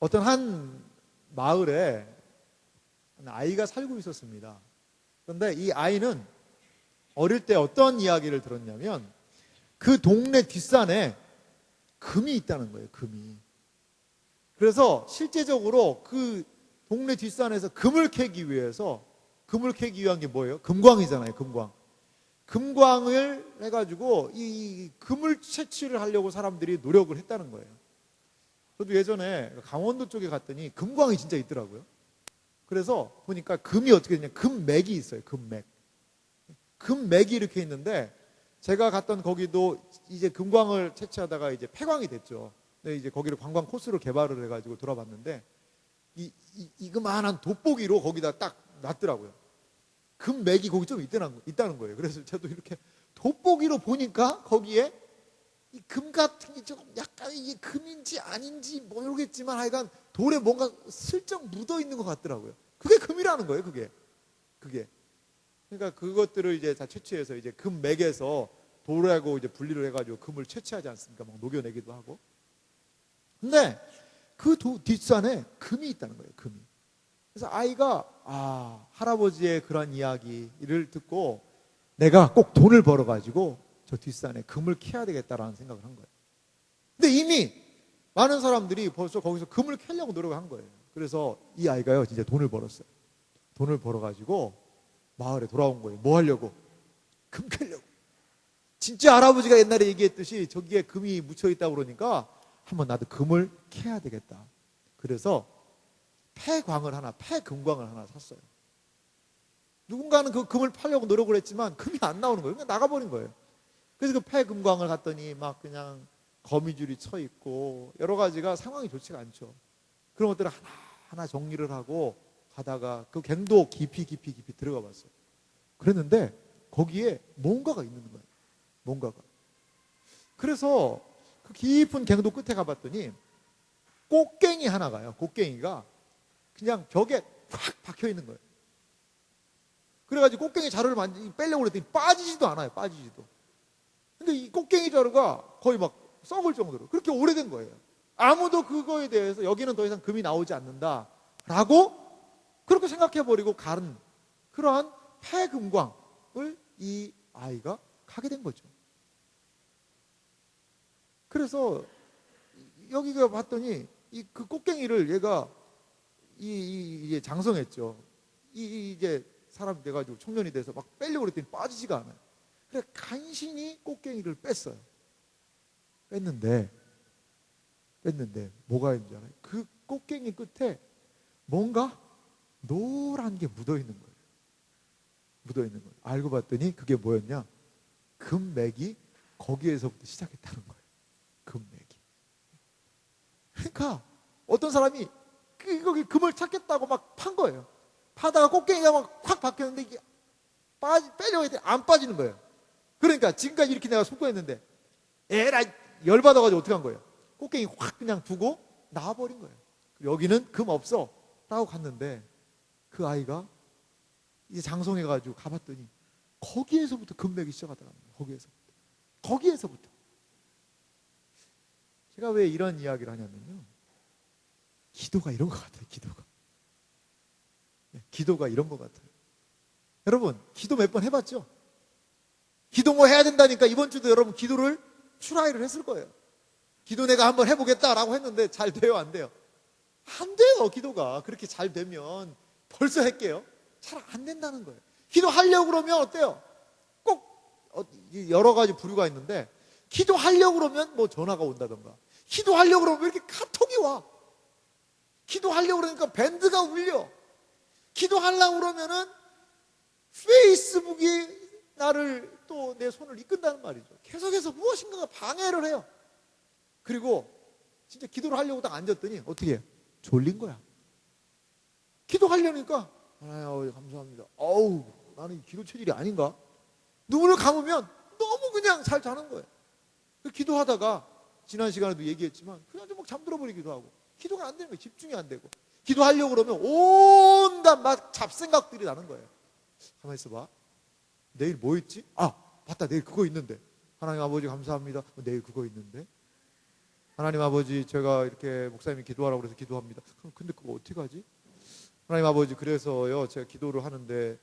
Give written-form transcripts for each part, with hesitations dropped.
어떤 한 마을에 아이가 살고 있었습니다. 그런데 이 아이는 어릴 때 어떤 이야기를 들었냐면 그 동네 뒷산에 금이 있다는 거예요. 금이. 그래서 실제적으로 그 동네 뒷산에서 금을 캐기 위한 게 뭐예요? 금광이잖아요. 금광. 금광을 해가지고 이 금을 채취를 하려고 사람들이 노력을 했다는 거예요. 저도 예전에 강원도 쪽에 갔더니 금광이 진짜 있더라고요. 그래서 보니까 금이 어떻게 되냐, 금맥이 있어요. 금맥이 이렇게 있는데, 제가 갔던 거기도 이제 금광을 채취하다가 이제 폐광이 됐죠. 근데 이제 거기를 관광 코스로 개발을 해가지고 돌아봤는데, 이그마한 돋보기로 거기다 딱 놨더라고요. 금맥이 거기 좀 있다는 거예요. 그래서 저도 이렇게 돋보기로 보니까 거기에 이 금 같은 게 조금 약간 이게 금인지 아닌지 모르겠지만 하여간 돌에 뭔가 슬쩍 묻어 있는 것 같더라고요. 그게 금이라는 거예요, 그게. 그러니까 그것들을 이제 다 채취해서 이제 금맥에서 돌하고 이제 분리를 해가지고 금을 채취하지 않습니까? 막 녹여내기도 하고. 근데 그 뒷산에 금이 있다는 거예요, 금이. 그래서 아이가, 할아버지의 그런 이야기를 듣고 내가 꼭 돈을 벌어가지고 저 뒷산에 금을 캐야 되겠다라는 생각을 한 거예요. 근데 이미 많은 사람들이 벌써 거기서 금을 캐려고 노력을 한 거예요. 그래서 이 아이가요, 진짜 돈을 벌었어요. 돈을 벌어가지고 마을에 돌아온 거예요. 뭐 하려고? 금 캐려고. 진짜 할아버지가 옛날에 얘기했듯이 저기에 금이 묻혀있다고 그러니까 한번 나도 금을 캐야 되겠다. 그래서 폐금광을 하나 샀어요. 누군가는 그 금을 팔려고 노력을 했지만 금이 안 나오는 거예요. 그냥 나가버린 거예요. 그래서 그 폐금광을 갔더니 막 그냥 거미줄이 쳐 있고 여러 가지가 상황이 좋지가 않죠. 그런 것들을 하나하나 정리를 하고 가다가 그 갱도 깊이 들어가 봤어요. 그랬는데 거기에 뭔가가 있는 거예요. 뭔가가. 그래서 그 깊은 갱도 끝에 가봤더니 꽃갱이 하나가요. 꽃갱이가 그냥 벽에 확 박혀 있는 거예요. 그래가지고 꽃갱이 자루를 빼려고 그랬더니 빠지지도 않아요. 빠지지도. 근데 이 꽃갱이 자루가 거의 막 썩을 정도로 그렇게 오래된 거예요. 아무도 그거에 대해서 여기는 더 이상 금이 나오지 않는다라고 그렇게 생각해버리고 가는 그러한 폐금광을 이 아이가 가게 된 거죠. 그래서 여기가 봤더니 그 꽃갱이를 얘가 이제 장성했죠. 이제 사람이 돼가지고 청년이 돼서 막 빼려고 그랬더니 빠지지가 않아요. 그래서 간신히 꽃갱이를 뺐어요. 뺐는데 뭐가 있는지 알아요? 그 꽃갱이 끝에 뭔가 노란 게 묻어 있는 거예요. 알고 봤더니 그게 뭐였냐? 금맥이 거기에서부터 시작했다는 거예요. 금맥이. 그러니까 어떤 사람이 거기 금을 찾겠다고 막 판 거예요. 파다가 꽃갱이가 막 확 박혔는데 이게 빼려고 했더니 안 빠지는 거예요. 그러니까 지금까지 이렇게 내가 속고했는데 에라 열받아가지고 어떻게 한 거예요? 꽃갱이 확 그냥 두고 나와버린 거예요. 여기는 금 없어 라고 갔는데 그 아이가 이제 장성해가지고 가봤더니 거기에서부터 금맥이 시작하더라고요. 거기에서부터. 제가 왜 이런 이야기를 하냐면요, 기도가 이런 것 같아요. 기도가 이런 것 같아요. 여러분 기도 몇 번 해봤죠? 기도 뭐 해야 된다니까 이번 주도 여러분 기도를 트라이를 했을 거예요. 기도 내가 한번 해보겠다라고 했는데 잘 돼요, 안 돼요? 안 돼요. 기도가 그렇게 잘 되면 벌써 할게요. 잘 안 된다는 거예요. 기도하려고 그러면 어때요? 꼭 여러 가지 부류가 있는데 기도하려고 그러면 뭐 전화가 온다던가, 기도하려고 그러면 왜 이렇게 카톡이 와? 기도하려고 그러니까 밴드가 울려. 기도하려고 그러면은 페이스북이 나를 또 내 손을 이끈다는 말이죠. 계속해서 무엇인가가 방해를 해요. 그리고 진짜 기도를 하려고 딱 앉았더니 어떻게 해요? 졸린 거야. 기도하려니까 아유 감사합니다. 나는 기도 체질이 아닌가? 눈을 감으면 너무 그냥 잘 자는 거예요. 기도하다가 지난 시간에도 얘기했지만 그냥 좀 막 잠들어 버리기도 하고 기도가 안 되는 거예요. 집중이 안 되고 기도하려고 그러면 온갖 막 잡생각들이 나는 거예요. 가만히 있어봐. 내일 뭐 있지? 맞다, 내일 그거 있는데. 하나님 아버지 감사합니다. 내일 그거 있는데. 하나님 아버지, 제가 이렇게 목사님이 기도하라고 그래서 기도합니다. 근데 그거 어떻게 하지? 하나님 아버지, 그래서요 제가 기도를 하는데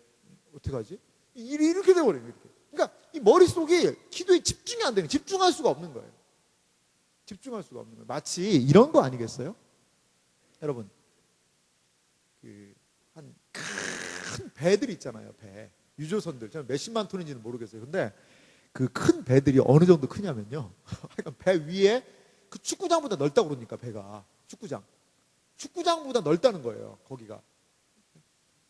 어떻게 하지? 이렇게 돼버려요. 이렇게. 그러니까 이 머릿속이 기도에 집중이 안 되는, 집중할 수가 없는 거예요. 집중할 수가 없는 거예요. 마치 이런 거 아니겠어요? 여러분, 한 큰 배들 있잖아요. 배, 유조선들. 저는 몇십만 톤인지는 모르겠어요. 근데 그 큰 배들이 어느 정도 크냐면요, 하여간 배 위에 그 축구장보다 넓다고 그러니까, 배가 축구장보다 넓다는 거예요, 거기가.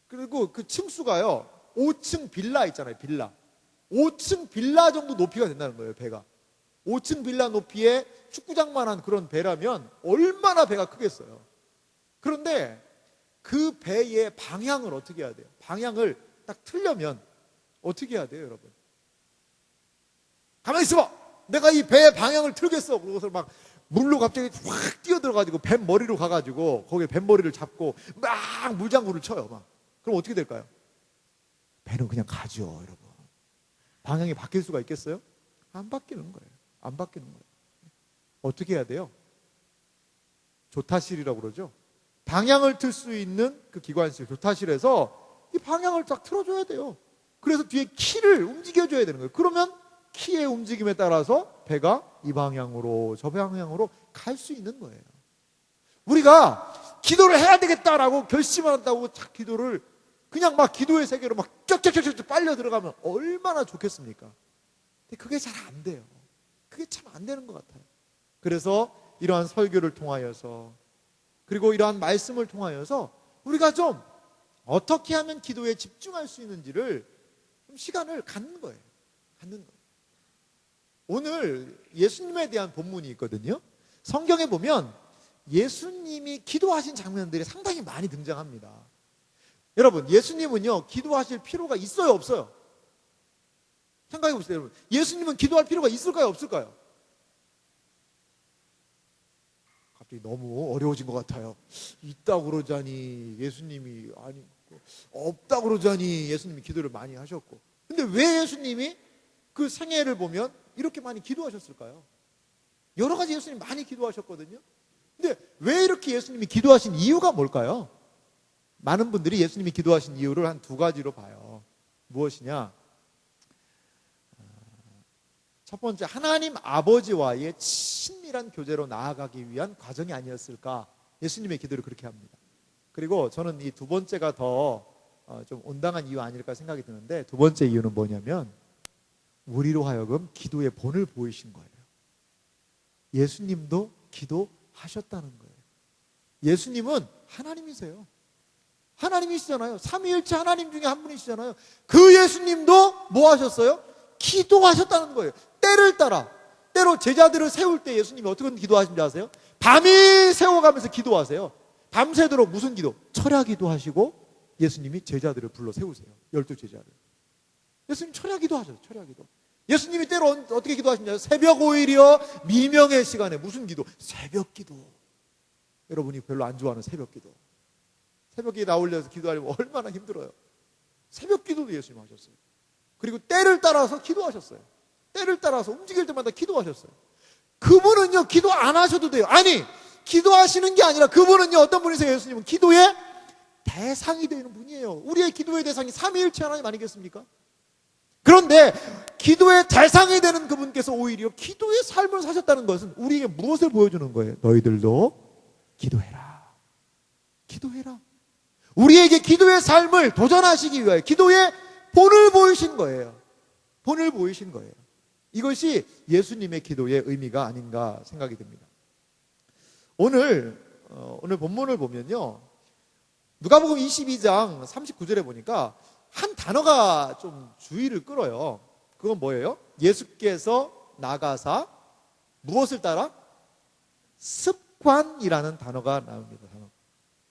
그리고 그 층수가요, 5층 빌라 있잖아요, 빌라. 5층 빌라 정도 높이가 된다는 거예요, 배가. 5층 빌라 높이의 축구장만한 그런 배라면 얼마나 배가 크겠어요. 그런데 그 배의 방향을 어떻게 해야 돼요? 방향을 딱 틀려면 어떻게 해야 돼요, 여러분? 가만히 있어봐! 내가 이 배의 방향을 틀겠어! 그러고서 막 물로 갑자기 확 뛰어들어가지고 뱃머리로 가가지고 거기에 뱃머리를 잡고 막 물장구를 쳐요. 막. 그럼 어떻게 될까요? 배는 그냥 가죠, 여러분. 방향이 바뀔 수가 있겠어요? 안 바뀌는 거예요. 안 바뀌는 거예요. 어떻게 해야 돼요? 조타실이라고 그러죠. 방향을 틀 수 있는 그 기관실, 조타실에서 이 방향을 딱 틀어줘야 돼요. 그래서 뒤에 키를 움직여줘야 되는 거예요. 그러면 키의 움직임에 따라서 배가 이 방향으로 저 방향으로 갈 수 있는 거예요. 우리가 기도를 해야 되겠다라고 결심한다고 기도를 그냥 막 기도의 세계로 막 쫙쫙쫙쫙 빨려 들어가면 얼마나 좋겠습니까? 근데 그게 잘 안 돼요. 그게 참 안 되는 것 같아요. 그래서 이러한 설교를 통하여서, 그리고 이러한 말씀을 통하여서 우리가 좀 어떻게 하면 기도에 집중할 수 있는지를 좀 시간을 갖는 거예요. 오늘 예수님에 대한 본문이 있거든요. 성경에 보면 예수님이 기도하신 장면들이 상당히 많이 등장합니다. 여러분, 예수님은요 기도하실 필요가 있어요, 없어요? 생각해 보세요, 여러분. 예수님은 기도할 필요가 있을까요, 없을까요? 갑자기 너무 어려워진 것 같아요. 있다고 그러자니 예수님이, 아니 없다고 그러자니 예수님이 기도를 많이 하셨고. 근데 왜 예수님이 그 생애를 보면 이렇게 많이 기도하셨을까요? 여러 가지 예수님 많이 기도하셨거든요. 근데 왜 이렇게 예수님이 기도하신 이유가 뭘까요? 많은 분들이 예수님이 기도하신 이유를 한 두 가지로 봐요. 무엇이냐? 첫 번째, 하나님 아버지와의 친밀한 교제로 나아가기 위한 과정이 아니었을까? 예수님의 기도를 그렇게 합니다. 그리고 저는 이 두 번째가 더 좀 온당한 이유 아닐까 생각이 드는데, 두 번째 이유는 뭐냐면 우리로 하여금 기도의 본을 보이신 거예요. 예수님도 기도하셨다는 거예요. 예수님은 하나님이세요. 하나님이시잖아요. 삼위일체 하나님 중에 한 분이시잖아요. 그 예수님도 뭐 하셨어요? 기도하셨다는 거예요. 때를 따라. 때로 제자들을 세울 때 예수님이 어떻게 기도하신지 아세요? 밤이 새워가면서 기도하세요. 밤새도록 무슨 기도? 철야 기도하시고 예수님이 제자들을 불러 세우세요. 12제자를. 예수님 철야 기도하셔요. 철야 기도. 예수님이 때로 어떻게 기도하시냐? 새벽 5일이요 미명의 시간에 무슨 기도? 새벽 기도. 여러분이 별로 안 좋아하는 새벽 기도. 새벽에 나올려서 기도하려면 얼마나 힘들어요. 새벽 기도도 예수님 하셨어요. 그리고 때를 따라서 기도하셨어요. 때를 따라서 움직일 때마다 기도하셨어요. 그분은요 기도 안 하셔도 돼요. 아니, 기도하시는 게 아니라 그분은요 어떤 분이세요? 예수님은 기도의 대상이 되는 분이에요. 우리의 기도의 대상이 삼위일체 하나님 아니겠습니까? 그런데 기도의 대상이 되는 그분께서 오히려 기도의 삶을 사셨다는 것은 우리에게 무엇을 보여주는 거예요? 너희들도 기도해라. 기도해라. 우리에게 기도의 삶을 도전하시기 위하여 기도의 본을 보이신 거예요. 본을 보이신 거예요. 이것이 예수님의 기도의 의미가 아닌가 생각이 듭니다. 오늘 본문을 보면요, 누가복음 22장 39절에 보니까 한 단어가 좀 주의를 끌어요. 그건 뭐예요? 예수께서 나가사 무엇을 따라? 습관이라는 단어가 나옵니다.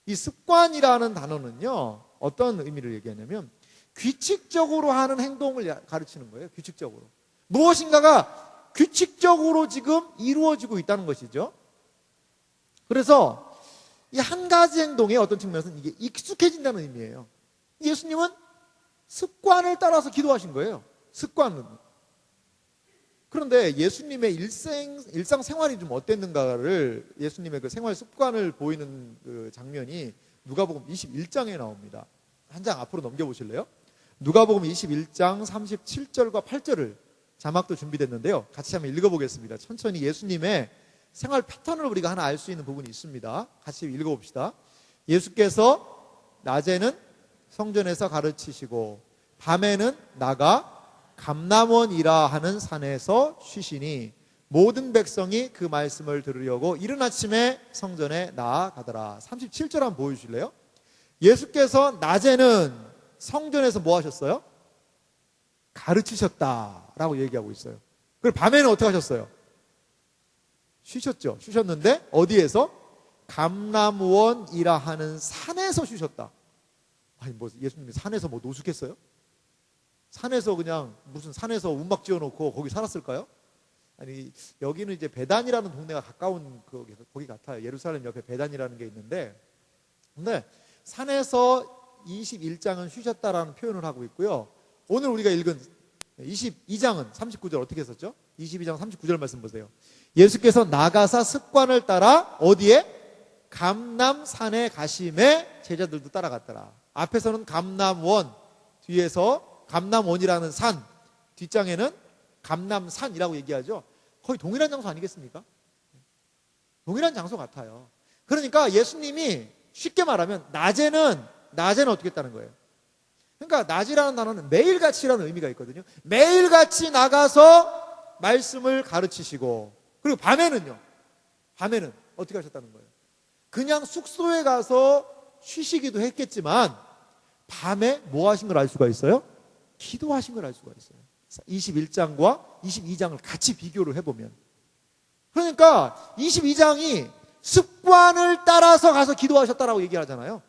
이 습관이라는 단어는요 어떤 의미를 얘기하냐면 규칙적으로 하는 행동을 가르치는 거예요. 규칙적으로. 무엇인가가 규칙적으로 지금 이루어지고 있다는 것이죠. 그래서 이 한 가지 행동의 어떤 측면에서는 이게 익숙해진다는 의미예요. 예수님은 습관을 따라서 기도하신 거예요. 습관은. 그런데 예수님의 일상생활이 좀 어땠는가를, 예수님의 그 생활 습관을 보이는 그 장면이 누가복음 21장에 나옵니다. 한 장 앞으로 넘겨보실래요? 누가복음 21장 37절과 8절을, 자막도 준비됐는데요, 같이 한번 읽어보겠습니다. 천천히 예수님의 생활 패턴을 우리가 하나 알 수 있는 부분이 있습니다. 같이 읽어봅시다. 예수께서 낮에는 성전에서 가르치시고 밤에는 나가 감람원이라 하는 산에서 쉬시니 모든 백성이 그 말씀을 들으려고 이른 아침에 성전에 나아가더라. 37절 한번 보여주실래요? 예수께서 낮에는 성전에서 뭐 하셨어요? 가르치셨다라고 얘기하고 있어요. 그리고 밤에는 어떻게 하셨어요? 쉬셨죠. 쉬셨는데 어디에서? 감람원이라 하는 산에서 쉬셨다. 아니 뭐 예수님이 산에서 뭐 노숙했어요? 산에서 그냥 무슨 산에서 움막 지어놓고 거기 살았을까요? 아니 여기는 이제 베단이라는 동네가 가까운 거기 같아요. 예루살렘 옆에 베단이라는 게 있는데, 근데 산에서 21장은 쉬셨다라는 표현을 하고 있고요. 오늘 우리가 읽은 22장은 39절 어떻게 했었죠? 22장 39절 말씀 보세요. 예수께서 나가사 습관을 따라 어디에? 감람산에 가심에 제자들도 따라갔더라. 앞에서는 감람원, 뒤에서 감람원이라는 산, 뒷장에는 감람산이라고 얘기하죠. 거의 동일한 장소 아니겠습니까? 동일한 장소 같아요. 그러니까 예수님이 쉽게 말하면 낮에는 어떻게 했다는 거예요? 그러니까 낮이라는 단어는 매일같이라는 의미가 있거든요. 매일같이 나가서 말씀을 가르치시고, 그리고 밤에는요, 밤에는 어떻게 하셨다는 거예요? 그냥 숙소에 가서 쉬시기도 했겠지만 밤에 뭐 하신 걸 알 수가 있어요? 기도하신 걸 알 수가 있어요. 21장과 22장을 같이 비교를 해보면, 그러니까 22장이 습관을 따라서 가서 기도하셨다라고 얘기하잖아요.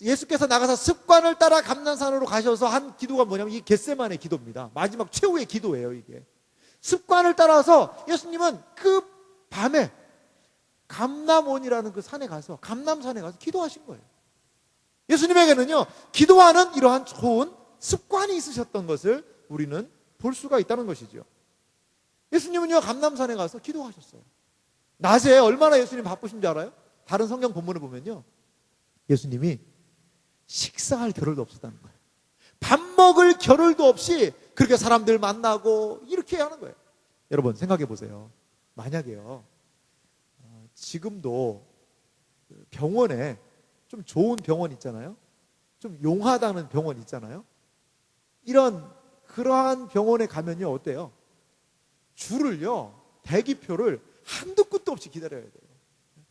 예수께서 나가서 습관을 따라 감람산으로 가셔서 한 기도가 뭐냐면 이 겟세마네 기도입니다. 마지막 최후의 기도예요. 이게 습관을 따라서 예수님은 그 밤에 감람원이라는 그 산에 가서, 감람산에 가서 기도하신 거예요. 예수님에게는요, 기도하는 이러한 좋은 습관이 있으셨던 것을 우리는 볼 수가 있다는 것이죠. 예수님은요, 감람산에 가서 기도하셨어요. 낮에 얼마나 예수님 바쁘신지 알아요? 다른 성경 본문을 보면요, 예수님이 식사할 겨를도 없었다는 거예요. 밥 먹을 겨를도 없이 그렇게 사람들 만나고 이렇게 하는 거예요. 여러분 생각해 보세요. 만약에요, 지금도 병원에 좀 좋은 병원 있잖아요. 좀 용하다는 병원 있잖아요. 그러한 병원에 가면요, 어때요? 줄을요, 대기표를 한두 끝도 없이 기다려야 돼요.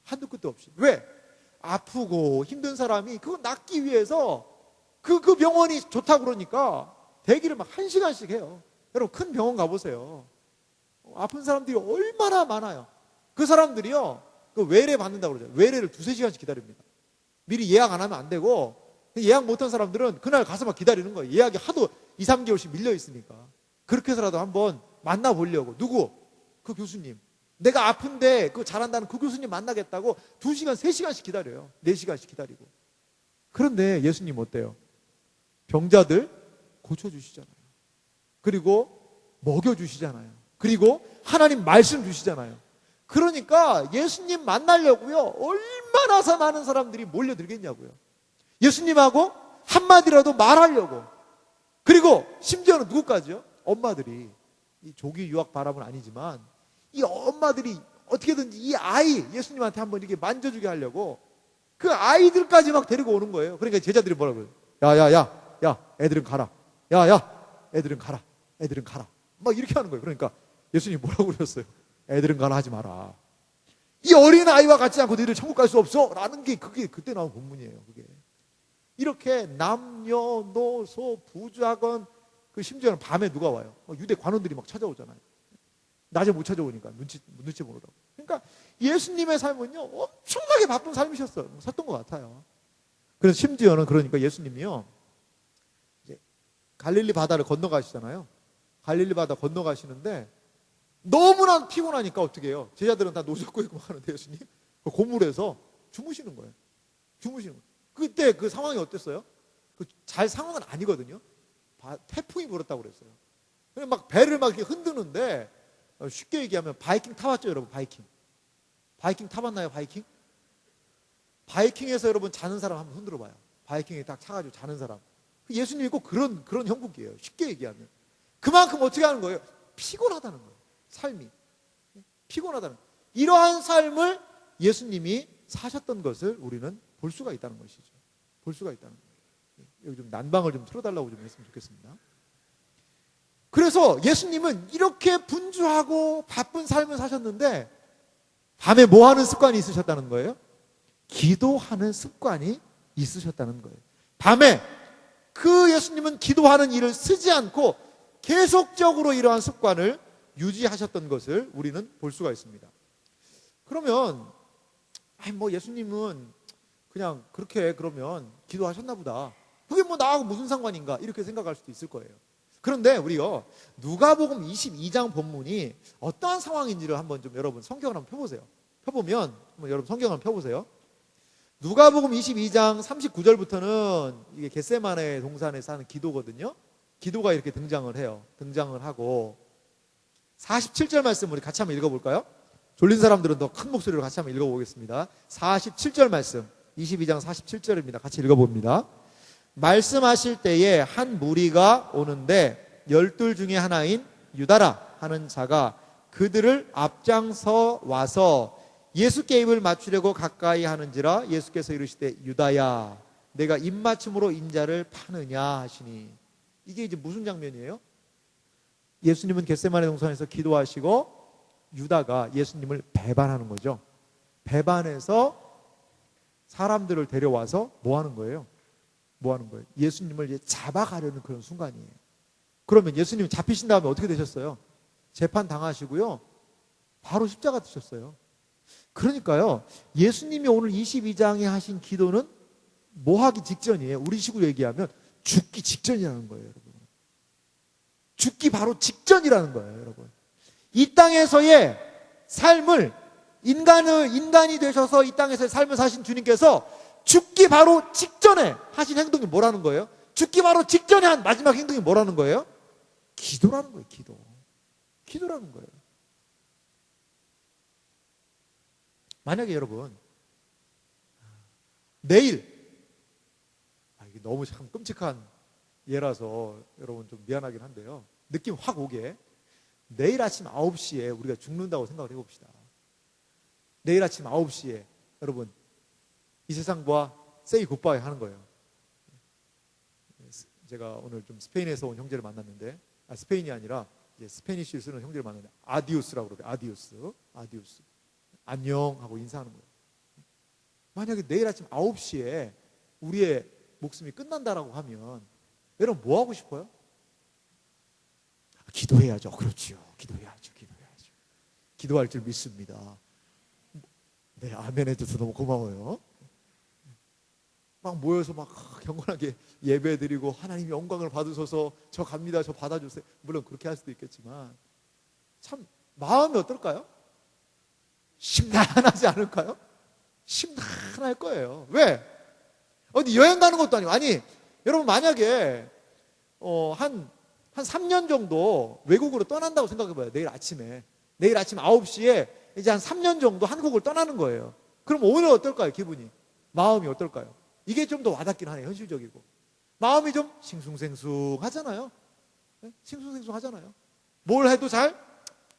한두 끝도 없이. 왜? 아프고 힘든 사람이 그거 낫기 위해서 그 병원이 좋다고 그러니까 대기를 막 1시간씩 해요. 여러분 큰 병원 가보세요. 아픈 사람들이 얼마나 많아요. 그 사람들이요, 그 외래 받는다고 그러죠. 외래를 2-3시간씩 기다립니다. 미리 예약 안 하면 안 되고, 예약 못한 사람들은 그날 가서 막 기다리는 거예요. 예약이 하도 2-3개월씩 밀려 있으니까. 그렇게 해서라도 한번 만나보려고. 누구? 그 교수님. 내가 아픈데 그거 잘한다는 그 교수님 만나겠다고 2시간, 3시간씩 기다려요. 4시간씩 기다리고. 그런데 예수님 어때요? 병자들 고쳐주시잖아요. 그리고 먹여주시잖아요. 그리고 하나님 말씀 주시잖아요. 그러니까 예수님 만나려고요, 얼마나 많은 사람들이 몰려들겠냐고요. 예수님하고 한마디라도 말하려고. 그리고 심지어는 누구까지요? 엄마들이. 이 조기 유학 바람은 아니지만 이 엄마들이 어떻게든지 이 아이 예수님한테 한번 이렇게 만져주게 하려고 그 아이들까지 막 데리고 오는 거예요. 그러니까 제자들이 뭐라고 해요? 야, 애들은 가라. 야, 애들은 가라. 애들은 가라. 막 이렇게 하는 거예요. 그러니까 예수님이 뭐라고 그러셨어요? 애들은 가라 하지 마라. 이 어린 아이와 같지 않고 너희들 천국 갈 수 없어 라는 게 그게 그때 나온 본문이에요. 그게 이렇게 남녀노소 부자건, 그 심지어는 밤에 누가 와요? 유대 관원들이 막 찾아오잖아요. 낮에 못 찾아오니까 눈치 보느라고. 그러니까 예수님의 삶은요, 엄청나게 바쁜 삶이셨던 것 같아요. 그래서 심지어는 그러니까 예수님이요, 이제 갈릴리 바다를 건너가시잖아요. 갈릴리 바다 건너가시는데 너무나 피곤하니까 어떻게 해요? 제자들은 다 노젓고 있고 하는데 예수님 그 고물에서 주무시는 거예요. 주무시는 거예요. 그때 그 상황이 어땠어요? 잘 상황은 아니거든요. 태풍이 불었다고 그랬어요. 막 배를 막 이렇게 흔드는데, 쉽게 얘기하면 바이킹 타봤죠, 여러분? 바이킹 타봤나요, 바이킹? 바이킹에서 여러분 자는 사람 한번 흔들어 봐요. 바이킹에 딱 차가지고 자는 사람. 예수님이 꼭 그런 형국이에요. 쉽게 얘기하면. 그만큼 어떻게 하는 거예요? 피곤하다는 거예요. 삶이. 피곤하다는 거예요. 이러한 삶을 예수님이 사셨던 것을 우리는 볼 수가 있다는 것이죠. 볼 수가 있다는 거예요. 여기 좀 난방을 좀 틀어달라고 좀 했으면 좋겠습니다. 그래서 예수님은 이렇게 분주하고 바쁜 삶을 사셨는데 밤에 뭐 하는 습관이 있으셨다는 거예요? 기도하는 습관이 있으셨다는 거예요. 밤에 그 예수님은 기도하는 일을 쓰지 않고 계속적으로 이러한 습관을 유지하셨던 것을 우리는 볼 수가 있습니다. 그러면 뭐 예수님은 그냥 그렇게 그러면 기도하셨나 보다. 그게 뭐 나하고 무슨 상관인가 이렇게 생각할 수도 있을 거예요. 그런데 우리요 누가복음 22장 본문이 어떠한 상황인지를 한번 좀 여러분 성경을 한번 펴보세요. 펴보면 여러분 성경을 한번 펴보세요. 누가복음 22장 39절부터는 이게 겟세마네 동산에서 하는 기도거든요. 기도가 이렇게 등장을 해요. 등장을 하고 47절 말씀 우리 같이 한번 읽어볼까요? 졸린 사람들은 더 큰 목소리로 같이 한번 읽어보겠습니다. 47절 말씀 22장 47절입니다. 같이 읽어봅니다. 말씀하실 때에 한 무리가 오는데 12 중에 하나인 유다라 하는 자가 그들을 앞장서 와서 예수께 입을 맞추려고 가까이 하는지라 예수께서 이르시되 유다야 내가 입맞춤으로 인자를 파느냐 하시니. 이게 이제 무슨 장면이에요? 예수님은 겟세마네 동산에서 기도하시고 유다가 예수님을 배반하는 거죠. 배반해서 사람들을 데려와서 뭐 하는 거예요? 뭐 하는 거예요? 예수님을 이제 잡아가려는 그런 순간이에요. 그러면 예수님 잡히신 다음에 어떻게 되셨어요? 재판 당하시고요. 바로 십자가 드셨어요. 그러니까요. 예수님이 오늘 22장에 하신 기도는 뭐 하기 직전이에요? 우리 식으로 얘기하면 죽기 직전이라는 거예요, 여러분. 죽기 바로 직전이라는 거예요, 여러분. 이 땅에서의 삶을 인간이 되셔서 이 땅에서의 삶을 사신 주님께서 죽기 바로 직전에 하신 행동이 뭐라는 거예요? 죽기 바로 직전에 한 마지막 행동이 뭐라는 거예요? 기도라는 거예요, 기도. 기도라는 거예요. 만약에 여러분 내일 이게 너무 참 끔찍한 예라서 여러분 좀 미안하긴 한데요. 느낌 확 오게 내일 아침 9시에 우리가 죽는다고 생각을 해봅시다. 내일 아침 9시에 여러분 이 세상과 say goodbye 하는 거예요. 제가 오늘 좀 스페인에서 온 형제를 만났는데 스페인이 아니라 이제 스페니쉬를 쓰는 형제를 만났는데 아디오스라고 그러대요. 아디오스 안녕 하고 인사하는 거예요. 만약에 내일 아침 9시에 우리의 목숨이 끝난다라고 하면 여러분 뭐 하고 싶어요? 기도해야죠. 그렇죠. 기도해야죠. 기도할 줄 믿습니다. 네, 아멘 해줘서 너무 고마워요. 막 모여서 막 경건하게 예배드리고 하나님이 영광을 받으셔서 저 갑니다. 저 받아주세요. 물론 그렇게 할 수도 있겠지만 참 마음이 어떨까요? 심란하지 않을까요? 심란할 거예요. 왜? 어디 여행 가는 것도 아니고. 아니 여러분 만약에 한 3년 정도 외국으로 떠난다고 생각해봐요. 내일 아침 9시에 이제 한 3년 정도 한국을 떠나는 거예요. 그럼 오늘 어떨까요? 기분이 마음이 어떨까요? 이게 좀 더 와닿긴 하네요. 현실적이고 마음이 좀 싱숭생숭하잖아요. 네? 싱숭생숭하잖아요. 뭘 해도 잘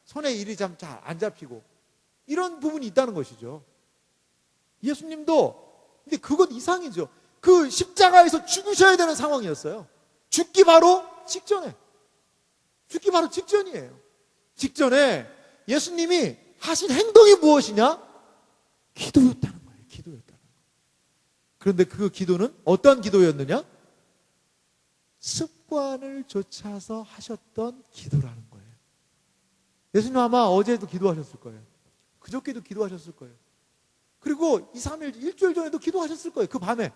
손에 일이 잘 안 잡히고 이런 부분이 있다는 것이죠. 예수님도 근데 그것 이상이죠. 그 십자가에서 죽으셔야 되는 상황이었어요. 죽기 바로 직전이에요. 직전에 예수님이 하신 행동이 무엇이냐? 기도였다는 거예요. 그런데 그 기도는 어떤 기도였느냐? 습관을 좇아서 하셨던 기도라는 거예요. 예수님 아마 어제도 기도하셨을 거예요. 그저께도 기도하셨을 거예요. 그리고 2, 3일, 일주일 전에도 기도하셨을 거예요. 그 밤에.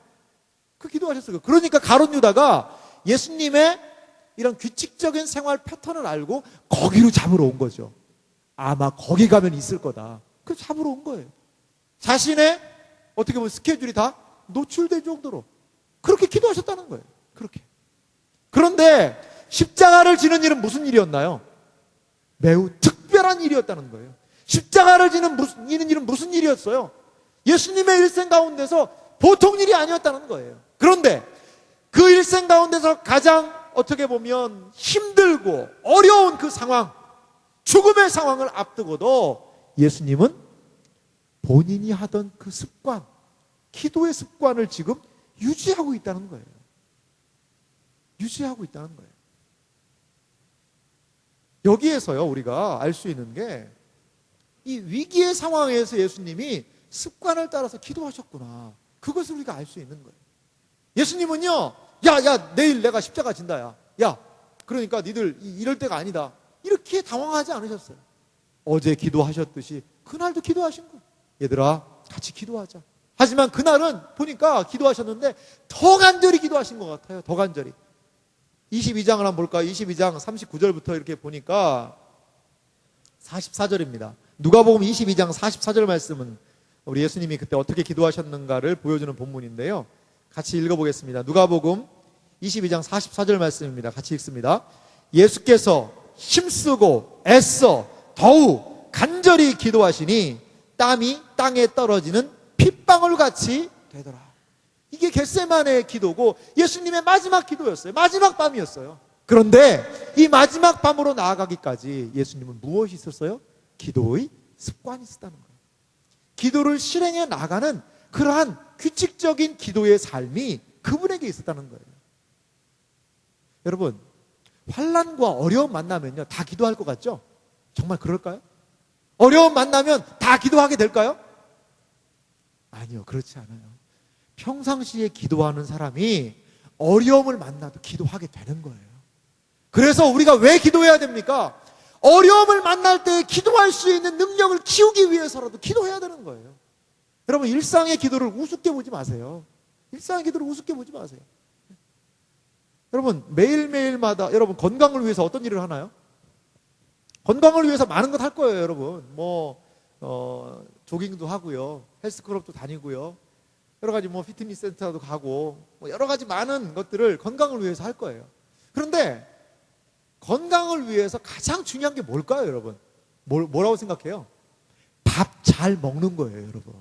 기도하셨을 거예요. 그러니까 가룟 유다가 예수님의 이런 규칙적인 생활 패턴을 알고 거기로 잡으러 온 거죠. 아마 거기 가면 있을 거다. 그래서 잡으러 온 거예요. 자신의 어떻게 보면 스케줄이 다 노출될 정도로 그렇게 기도하셨다는 거예요. 그렇게. 그런데 십자가를 지는 일은 무슨 일이었나요? 매우 특별한 일이었다는 거예요. 십자가를 지는 일은 무슨 일이었어요? 예수님의 일생 가운데서 보통 일이 아니었다는 거예요. 그런데 그 일생 가운데서 가장 어떻게 보면 힘들고 어려운 그 상황, 죽음의 상황을 앞두고도 예수님은 본인이 하던 그 습관, 기도의 습관을 지금 유지하고 있다는 거예요. 유지하고 있다는 거예요. 여기에서요, 우리가 알 수 있는 게 이 위기의 상황에서 예수님이 습관을 따라서 기도하셨구나. 그것을 우리가 알 수 있는 거예요. 예수님은요, 야, 내일 내가 십자가 진다, 야, 그러니까 니들 이럴 때가 아니다. 이렇게 당황하지 않으셨어요. 어제 기도하셨듯이 그날도 기도하신 거예요. 얘들아, 같이 기도하자. 하지만 그날은 보니까 기도하셨는데 더 간절히 기도하신 것 같아요. 더 간절히. 22장을 한번 볼까요? 22장 39절부터 이렇게 보니까 44절입니다. 누가복음 22장 44절 말씀은 우리 예수님이 그때 어떻게 기도하셨는가를 보여주는 본문인데요. 같이 읽어보겠습니다. 누가복음 22장 44절 말씀입니다. 같이 읽습니다. 예수께서 힘쓰고 애써 더욱 간절히 기도하시니 땀이 땅에 떨어지는 핏방울 같이 되더라. 이게 겟세마네의 기도고 예수님의 마지막 기도였어요. 마지막 밤이었어요. 그런데 이 마지막 밤으로 나아가기까지 예수님은 무엇이 있었어요? 기도의 습관이 있었다는 거예요. 기도를 실행해 나가는 그러한 규칙적인 기도의 삶이 그분에게 있었다는 거예요. 여러분, 환난과 어려움 만나면요, 다 기도할 것 같죠? 정말 그럴까요? 어려움 만나면 다 기도하게 될까요? 아니요, 그렇지 않아요. 평상시에 기도하는 사람이 어려움을 만나도 기도하게 되는 거예요. 그래서 우리가 왜 기도해야 됩니까? 어려움을 만날 때 기도할 수 있는 능력을 키우기 위해서라도 기도해야 되는 거예요. 여러분, 일상의 기도를 우습게 보지 마세요. 일상의 기도를 우습게 보지 마세요. 여러분, 매일매일마다 여러분 건강을 위해서 어떤 일을 하나요? 건강을 위해서 많은 것 할 거예요, 여러분. 조깅도 하고요, 헬스클럽도 다니고요, 여러 가지 피트니스 센터도 가고, 여러 가지 많은 것들을 건강을 위해서 할 거예요. 그런데 건강을 위해서 가장 중요한 게 뭘까요, 여러분? 뭐라고 생각해요? 밥 잘 먹는 거예요, 여러분.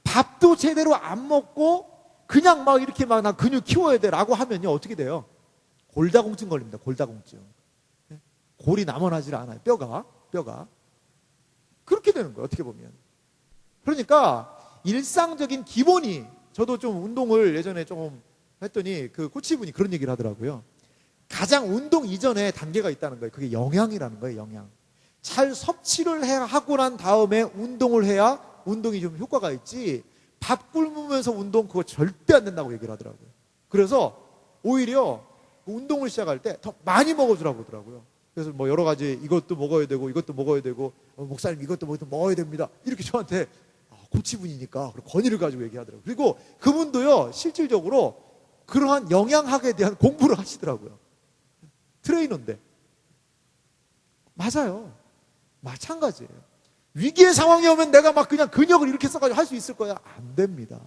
밥도 제대로 안 먹고 그냥 이렇게 나 근육 키워야 돼 라고 하면요, 어떻게 돼요? 골다공증 걸립니다. 골다공증. 골이 남아나질 않아요. 뼈가 그렇게 되는 거예요, 어떻게 보면. 그러니까 일상적인 기본이, 저도 좀 운동을 예전에 조금 했더니 그 코치분이 그런 얘기를 하더라고요. 가장 운동 이전에 단계가 있다는 거예요. 그게 영양이라는 거예요. 영양. 잘 섭취를 하고 난 다음에 운동을 해야 운동이 좀 효과가 있지, 밥 굶으면서 운동 그거 절대 안 된다고 얘기를 하더라고요. 그래서 오히려 운동을 시작할 때 더 많이 먹어주라고 하더라고요. 그래서 여러 가지 이것도 먹어야 되고 이것도 먹어야 되고, 목사님 이것도 먹어야 됩니다, 이렇게 저한테 코치분이니까 권위를 가지고 얘기하더라고요. 그리고 그분도요, 실질적으로 그러한 영양학에 대한 공부를 하시더라고요. 트레이너인데. 맞아요. 마찬가지예요. 위기의 상황이 오면 내가 그냥 근육을 이렇게 써가지고 할 수 있을 거야? 안 됩니다.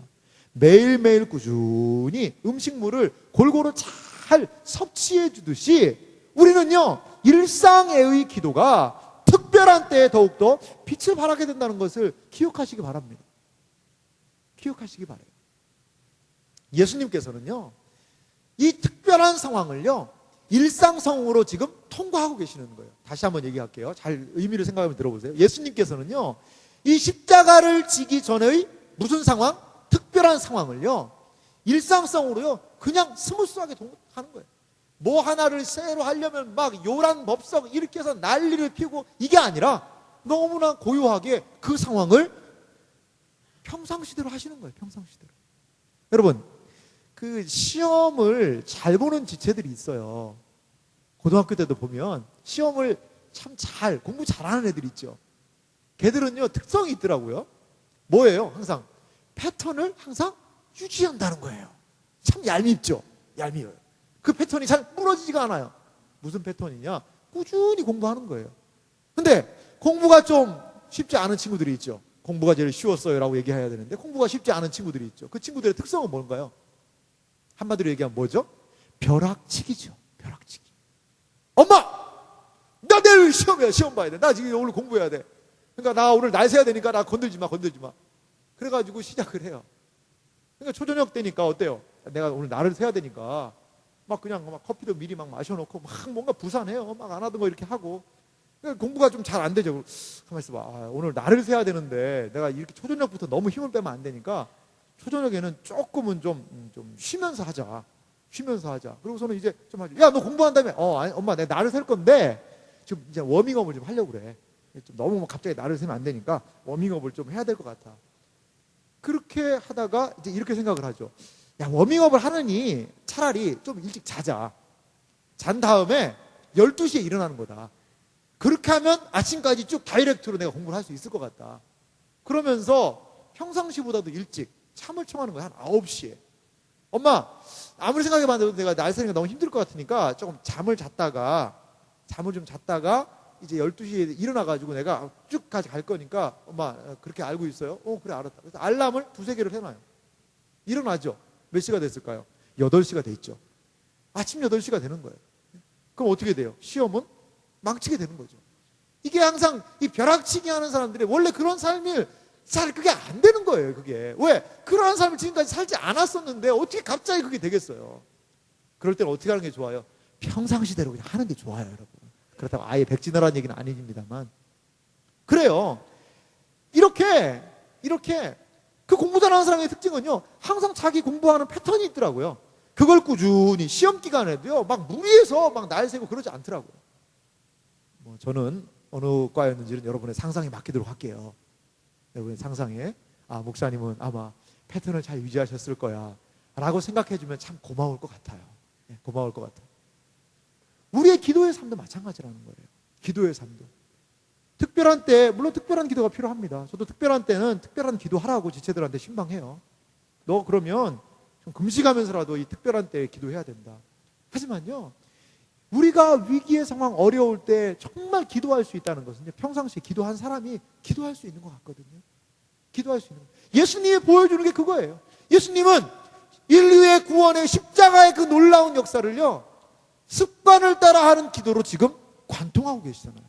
매일매일 꾸준히 음식물을 골고루 잘 섭취해 주듯이 우리는요, 일상의 기도가 특별한 때에 더욱더 빛을 발하게 된다는 것을 기억하시기 바랍니다. 기억하시기 바라요. 예수님께서는요, 이 특별한 상황을요, 일상성으로 지금 통과하고 계시는 거예요. 다시 한번 얘기할게요. 잘 의미를 생각하면 들어보세요. 예수님께서는요, 이 십자가를 지기 전의 무슨 상황? 특별한 상황을요, 일상성으로요, 그냥 스무스하게 하는 거예요. 뭐 하나를 새로 하려면 요란 법석 이렇게 해서 난리를 피우고, 이게 아니라 너무나 고요하게 그 상황을 평상시대로 하시는 거예요. 평상시대로. 여러분, 그 시험을 잘 보는 지체들이 있어요. 고등학교 때도 보면 시험을 참 공부 잘하는 애들 있죠. 걔들은요, 특성이 있더라고요. 뭐예요? 항상 패턴을 항상 유지한다는 거예요. 참 얄밉죠. 얄미워요. 그 패턴이 잘 부러지지가 않아요. 무슨 패턴이냐? 꾸준히 공부하는 거예요. 근데 공부가 좀 쉽지 않은 친구들이 있죠. 공부가 제일 쉬웠어요 라고 얘기해야 되는데 공부가 쉽지 않은 친구들이 있죠. 그 친구들의 특성은 뭔가요? 한마디로 얘기하면 뭐죠? 벼락치기죠. 벼락치기. 엄마! 나 내일 시험이야. 시험 봐야 돼. 나 지금 오늘 공부해야 돼. 그러니까 나 오늘 날 새야 되니까 나 건들지 마. 그래가지고 시작을 해요. 그러니까 초저녁 때니까 어때요? 내가 오늘 날을 새야 되니까 막 그냥 막 커피도 미리 막 마셔놓고 막 뭔가 부산해요. 막 안 하던 거 이렇게 하고. 그러니까 공부가 좀 잘 안 되죠. 가만히 있어봐. 오늘 날을 새야 되는데 내가 이렇게 초저녁부터 너무 힘을 빼면 안 되니까 초저녁에는 조금은 좀 쉬면서 하자. 그리고서는 이제 좀 하죠. 야, 너 공부한다며? 아니, 엄마, 내가 날을 셀 건데 지금 이제 워밍업을 좀 하려고 그래. 좀 너무 갑자기 날을 세면 안 되니까 워밍업을 좀 해야 될 것 같아. 그렇게 하다가 이제 이렇게 생각을 하죠. 야, 워밍업을 하느니 차라리 좀 일찍 자자. 잔 다음에 12시에 일어나는 거다. 그렇게 하면 아침까지 쭉 다이렉트로 내가 공부를 할 수 있을 것 같다. 그러면서 평상시보다도 일찍 잠을 청하는 거야. 한 9시에. 엄마, 아무리 생각해봐도 내가 날 새니까 너무 힘들 것 같으니까 조금 잠을 좀 잤다가 이제 12시에 일어나가지고 내가 쭉까지 갈 거니까 엄마 그렇게 알고 있어요? 그래, 알았다. 그래서 알람을 2-3개를 해놔요. 일어나죠. 몇 시가 됐을까요? 8시가 돼 있죠. 아침 8시가 되는 거예요. 그럼 어떻게 돼요? 시험은 망치게 되는 거죠. 이게 항상 이 벼락치기 하는 사람들이 원래 그런 삶을 잘 그게 안 되는 거예요. 그게 왜? 그러한 삶을 지금까지 살지 않았었는데 어떻게 갑자기 그게 되겠어요? 그럴 때는 어떻게 하는 게 좋아요? 평상시대로 그냥 하는 게 좋아요, 여러분. 그렇다고 아예 백진하라는 얘기는 아닙니다만 그래요. 이렇게 그 공부 잘하는 사람의 특징은요, 항상 자기 공부하는 패턴이 있더라고요. 그걸 꾸준히 시험 기간에도요 막 무리해서 막 날 새고 그러지 않더라고요. 저는 어느 과였는지는 여러분의 상상에 맡기도록 할게요. 여러분의 상상에 목사님은 아마 패턴을 잘 유지하셨을 거야 라고 생각해주면 참 고마울 것 같아요. 고마울 것 같아요. 우리의 기도의 삶도 마찬가지라는 거예요. 기도의 삶도 특별한 때, 물론 특별한 기도가 필요합니다. 저도 특별한 때는 특별한 기도하라고 지체들한테 신방해요. 너 그러면 좀 금식하면서라도 이 특별한 때에 기도해야 된다. 하지만요, 우리가 위기의 상황, 어려울 때 정말 기도할 수 있다는 것은 평상시에 기도한 사람이 기도할 수 있는 것 같거든요. 기도할 수 있는 것. 예수님이 보여주는 게 그거예요. 예수님은 인류의 구원의 십자가의 그 놀라운 역사를요 습관을 따라 하는 기도로 지금 관통하고 계시잖아요.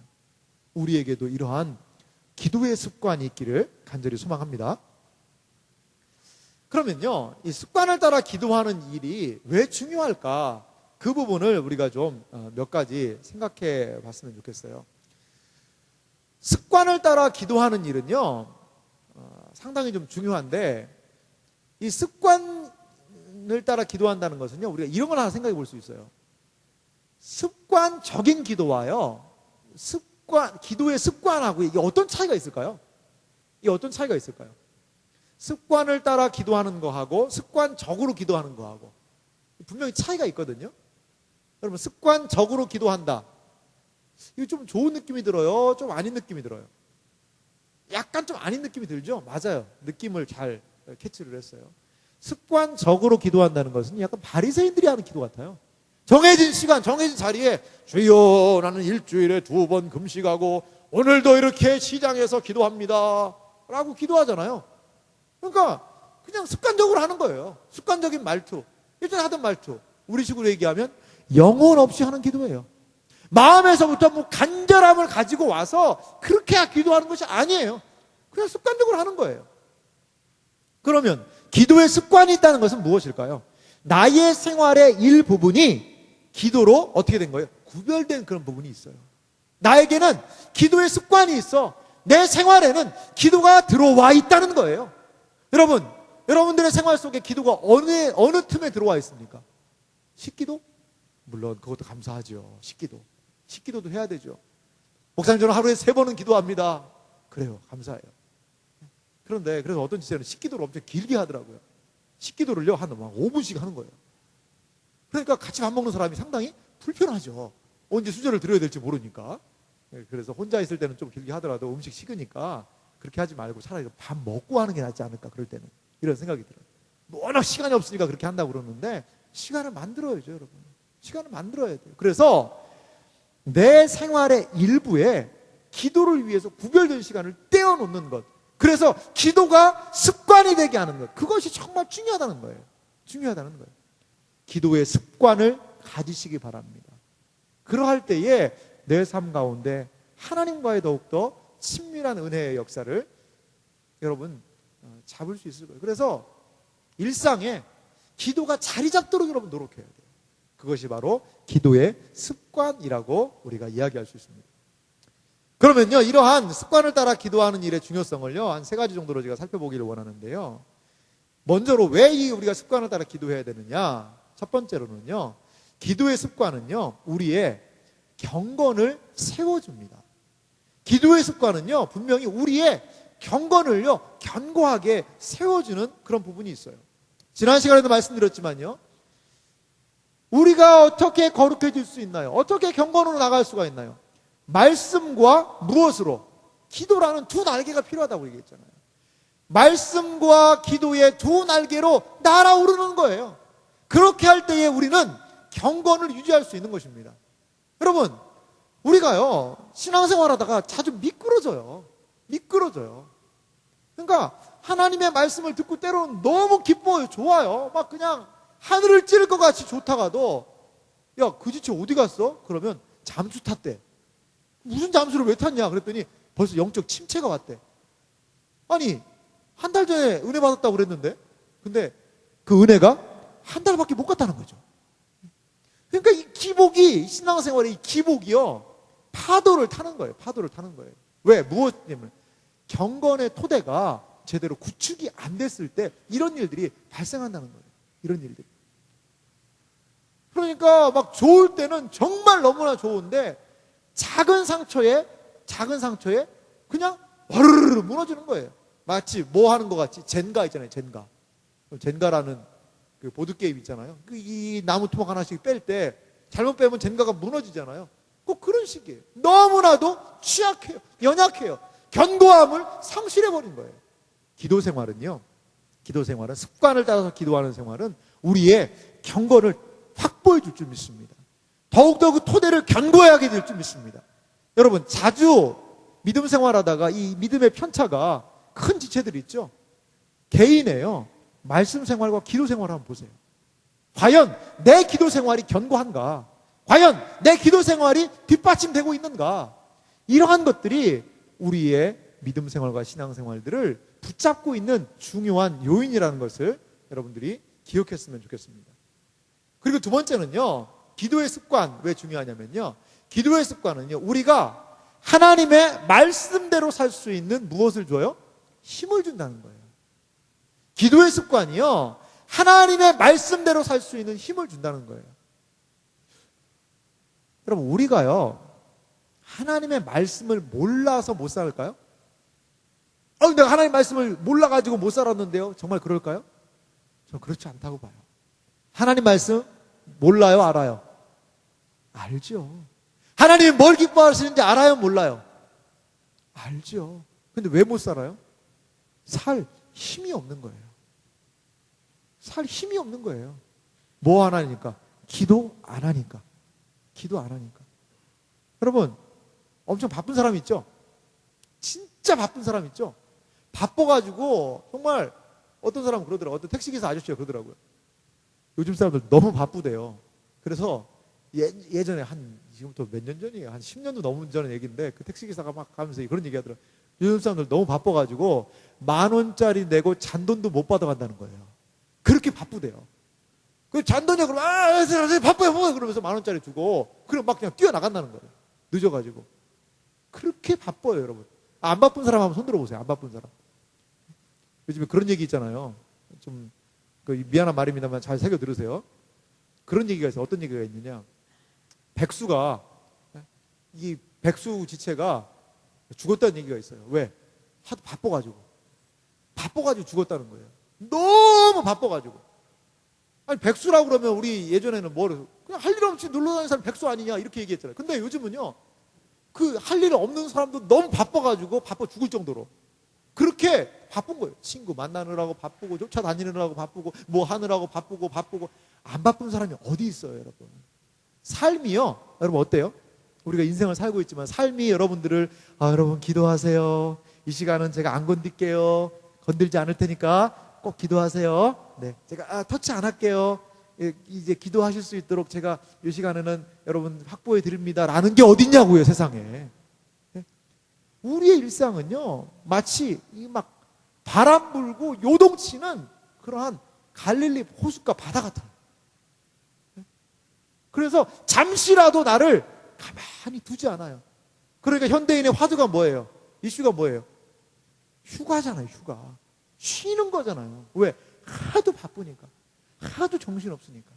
우리에게도 이러한 기도의 습관이 있기를 간절히 소망합니다. 그러면요, 이 습관을 따라 기도하는 일이 왜 중요할까? 그 부분을 우리가 좀 몇 가지 생각해 봤으면 좋겠어요. 습관을 따라 기도하는 일은요 상당히 좀 중요한데, 이 습관을 따라 기도한다는 것은요, 우리가 이런 걸 하나 생각해 볼 수 있어요. 습관적인 기도와요, 기도의 습관하고 이게 어떤 차이가 있을까요? 이게 어떤 차이가 있을까요? 습관을 따라 기도하는 거하고 습관적으로 기도하는 거하고 분명히 차이가 있거든요. 여러분, 습관적으로 기도한다, 이거 좀 좋은 느낌이 들어요? 좀 아닌 느낌이 들어요? 약간 좀 아닌 느낌이 들죠? 맞아요. 느낌을 잘 캐치를 했어요. 습관적으로 기도한다는 것은 약간 바리새인들이 하는 기도 같아요. 정해진 시간, 정해진 자리에 주여 나는 일주일에 2번 금식하고 오늘도 이렇게 시장에서 기도합니다 라고 기도하잖아요. 그러니까 그냥 습관적으로 하는 거예요. 습관적인 말투, 일전에 하던 말투. 우리식으로 얘기하면 영혼 없이 하는 기도예요. 마음에서부터 뭐 간절함을 가지고 와서 그렇게 기도하는 것이 아니에요. 그냥 습관적으로 하는 거예요. 그러면 기도의 습관이 있다는 것은 무엇일까요? 나의 생활의 일부분이 기도로 어떻게 된 거예요? 구별된 그런 부분이 있어요. 나에게는 기도의 습관이 있어. 내 생활에는 기도가 들어와 있다는 거예요. 여러분들의 생활 속에 기도가 어느 틈에 들어와 있습니까? 식기도? 물론 그것도 감사하죠. 식기도도 해야 되죠. 목사님, 저는 하루에 3번은 기도합니다. 그래요, 감사해요. 그런데 그래서 어떤 지체는 식기도를 엄청 길게 하더라고요. 식기도를요 한 5분씩 하는 거예요. 그러니까 같이 밥 먹는 사람이 상당히 불편하죠. 언제 수저를 들어야 될지 모르니까. 그래서 혼자 있을 때는 좀 길게 하더라도 음식 식으니까 그렇게 하지 말고 차라리 밥 먹고 하는 게 낫지 않을까, 그럴 때는. 이런 생각이 들어요. 워낙 시간이 없으니까 그렇게 한다고 그러는데 시간을 만들어야죠, 여러분. 시간을 만들어야 돼요. 그래서 내 생활의 일부에 기도를 위해서 구별된 시간을 떼어놓는 것, 그래서 기도가 습관이 되게 하는 것, 그것이 정말 중요하다는 거예요. 중요하다는 거예요. 기도의 습관을 가지시기 바랍니다. 그러할 때에 내 삶 가운데 하나님과의 더욱더 친밀한 은혜의 역사를 여러분 잡을 수 있을 거예요. 그래서 일상에 기도가 자리 잡도록 여러분 노력해야 돼요. 그것이 바로 기도의 습관이라고 우리가 이야기할 수 있습니다. 그러면요, 이러한 습관을 따라 기도하는 일의 중요성을요, 한 3가지 정도로 제가 살펴보기를 원하는데요. 먼저로 왜 우리가 습관을 따라 기도해야 되느냐? 첫 번째로는요, 기도의 습관은요, 우리의 경건을 세워줍니다. 기도의 습관은요, 분명히 우리의 경건을요, 견고하게 세워주는 그런 부분이 있어요. 지난 시간에도 말씀드렸지만요, 우리가 어떻게 거룩해질 수 있나요? 어떻게 경건으로 나갈 수가 있나요? 말씀과 무엇으로? 기도라는 두 날개가 필요하다고 얘기했잖아요. 말씀과 기도의 두 날개로 날아오르는 거예요. 그렇게 할 때에 우리는 경건을 유지할 수 있는 것입니다. 여러분, 우리가요, 신앙생활 하다가 자주 미끄러져요. 그러니까 하나님의 말씀을 듣고 때로는 너무 기뻐요. 좋아요. 막 그냥 하늘을 찌를 것 같이 좋다가도, 야, 그 지체 어디 갔어? 그러면 잠수 탔대. 무슨 잠수를 왜 탔냐? 그랬더니 벌써 영적 침체가 왔대. 아니, 한 달 전에 은혜 받았다고 그랬는데, 근데 그 은혜가 한 달밖에 못 갔다는 거죠. 그러니까 이 기복이, 신앙생활의 이 기복이요, 파도를 타는 거예요. 왜? 무엇 때문에? 경건의 토대가 제대로 구축이 안 됐을 때 이런 일들이 발생한다는 거예요. 이런 일들이. 그러니까 막 좋을 때는 정말 너무나 좋은데 작은 상처에 그냥 와르르 무너지는 거예요. 마치 뭐 하는 것 같이 젠가 있잖아요. 젠가라는 그 보드게임 있잖아요. 이 나무 토막 하나씩 뺄 때 잘못 빼면 젠가가 무너지잖아요. 꼭 그런 식이에요. 너무나도 취약해요. 연약해요. 견고함을 상실해버린 거예요. 기도 생활은 습관을 따라서 기도하는 생활은 우리의 경건을 확보해 줄 줄 믿습니다. 더욱더 그 토대를 견고하게 될 줄 믿습니다. 여러분, 자주 믿음 생활하다가 이 믿음의 편차가 큰 지체들이 있죠. 개인의요, 말씀 생활과 기도 생활을 한번 보세요. 과연 내 기도 생활이 견고한가? 과연 내 기도 생활이 뒷받침되고 있는가? 이러한 것들이 우리의 믿음 생활과 신앙 생활들을 붙잡고 있는 중요한 요인이라는 것을 여러분들이 기억했으면 좋겠습니다. 그리고 두 번째는요, 기도의 습관 왜 중요하냐면요, 기도의 습관은요, 우리가 하나님의 말씀대로 살 수 있는 무엇을 줘요? 힘을 준다는 거예요. 기도의 습관이요, 하나님의 말씀대로 살 수 있는 힘을 준다는 거예요. 여러분, 우리가요, 하나님의 말씀을 몰라서 못 살까요? 내가 하나님의 말씀을 몰라가지고 못 살았는데요. 정말 그럴까요? 저는 그렇지 않다고 봐요. 하나님 말씀 몰라요? 알아요? 알죠. 하나님이 뭘 기뻐하시는지 알아요? 몰라요? 알죠. 근데 왜 못 살아요? 살 힘이 없는 거예요. 뭐 안 하니까? 기도 안 하니까. 여러분, 엄청 바쁜 사람 있죠? 진짜 바쁜 사람 있죠? 바빠가지고 정말 어떤 사람은 그러더라고요. 어떤 택시기사 아저씨가 그러더라고요. 요즘 사람들 너무 바쁘대요. 그래서 예전에 지금부터 몇 년 전이에요. 한 10년도 넘은 전의 얘기인데 그 택시기사가 막 가면서 그런 얘기 하더라고요. 요즘 사람들 너무 바빠가지고 10,000원짜리 내고 잔돈도 못 받아간다는 거예요. 그렇게 바쁘대요. 그 잔돈이야 그러면 선생님 바빠요 그러면서 10,000원짜리 주고 그럼 막 그냥 뛰어나간다는 거예요. 늦어가지고. 그렇게 바빠요, 여러분. 안 바쁜 사람 한번 손 들어보세요. 안 바쁜 사람. 요즘에 그런 얘기 있잖아요. 좀 미안한 말입니다만 잘 새겨 들으세요. 그런 얘기가 있어요. 어떤 얘기가 있느냐? 백수가, 이 백수 지체가 죽었다는 얘기가 있어요. 왜? 하도 바빠가지고 죽었다는 거예요. 너무 바빠가지고. 아니, 백수라고 그러면 우리 예전에는 그냥 할 일 없이 놀러 다니는 사람 백수 아니냐 이렇게 얘기했잖아요. 근데 요즘은요, 그 할 일 없는 사람도 너무 바빠가지고 바빠 죽을 정도로 그렇게 바쁜 거예요. 친구 만나느라고 바쁘고 쫓아다니느라고 바쁘고 뭐 하느라고 바쁘고 안 바쁜 사람이 어디 있어요, 여러분. 삶이요, 여러분 어때요? 우리가 인생을 살고 있지만 삶이 여러분들을 여러분 기도하세요. 이 시간은 제가 안 건들게요. 건들지 않을 테니까 꼭 기도하세요. 네, 제가 터치 안 할게요. 이제 기도하실 수 있도록 제가 이 시간에는 여러분 확보해 드립니다 라는 게 어딨냐고요, 세상에. 우리의 일상은요, 마치 이 막 바람 불고 요동치는 그러한 갈릴리 호숫가 바다 같아요. 그래서 잠시라도 나를 가만히 두지 않아요. 그러니까 현대인의 화두가 뭐예요? 이슈가 뭐예요? 휴가잖아요, 휴가. 쉬는 거잖아요. 왜? 하도 바쁘니까. 하도 정신없으니까.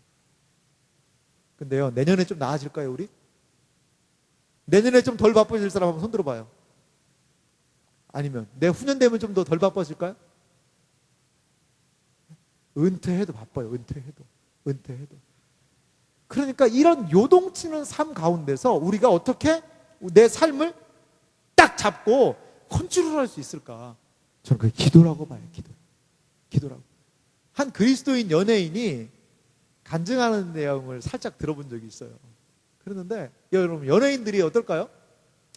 근데요, 내년에 좀 나아질까요, 우리? 내년에 좀 덜 바빠질 사람 한번 손 들어봐요. 아니면 내후년 되면 좀 더 덜 바빠질까요? 은퇴해도 바빠요, 은퇴해도. 그러니까 이런 요동치는 삶 가운데서 우리가 어떻게 내 삶을 딱 잡고 컨트롤할 수 있을까? 저는 그게 기도라고 봐요. 기도라고. 한 그리스도인 연예인이 간증하는 내용을 살짝 들어본 적이 있어요. 그러는데 여러분, 연예인들이 어떨까요?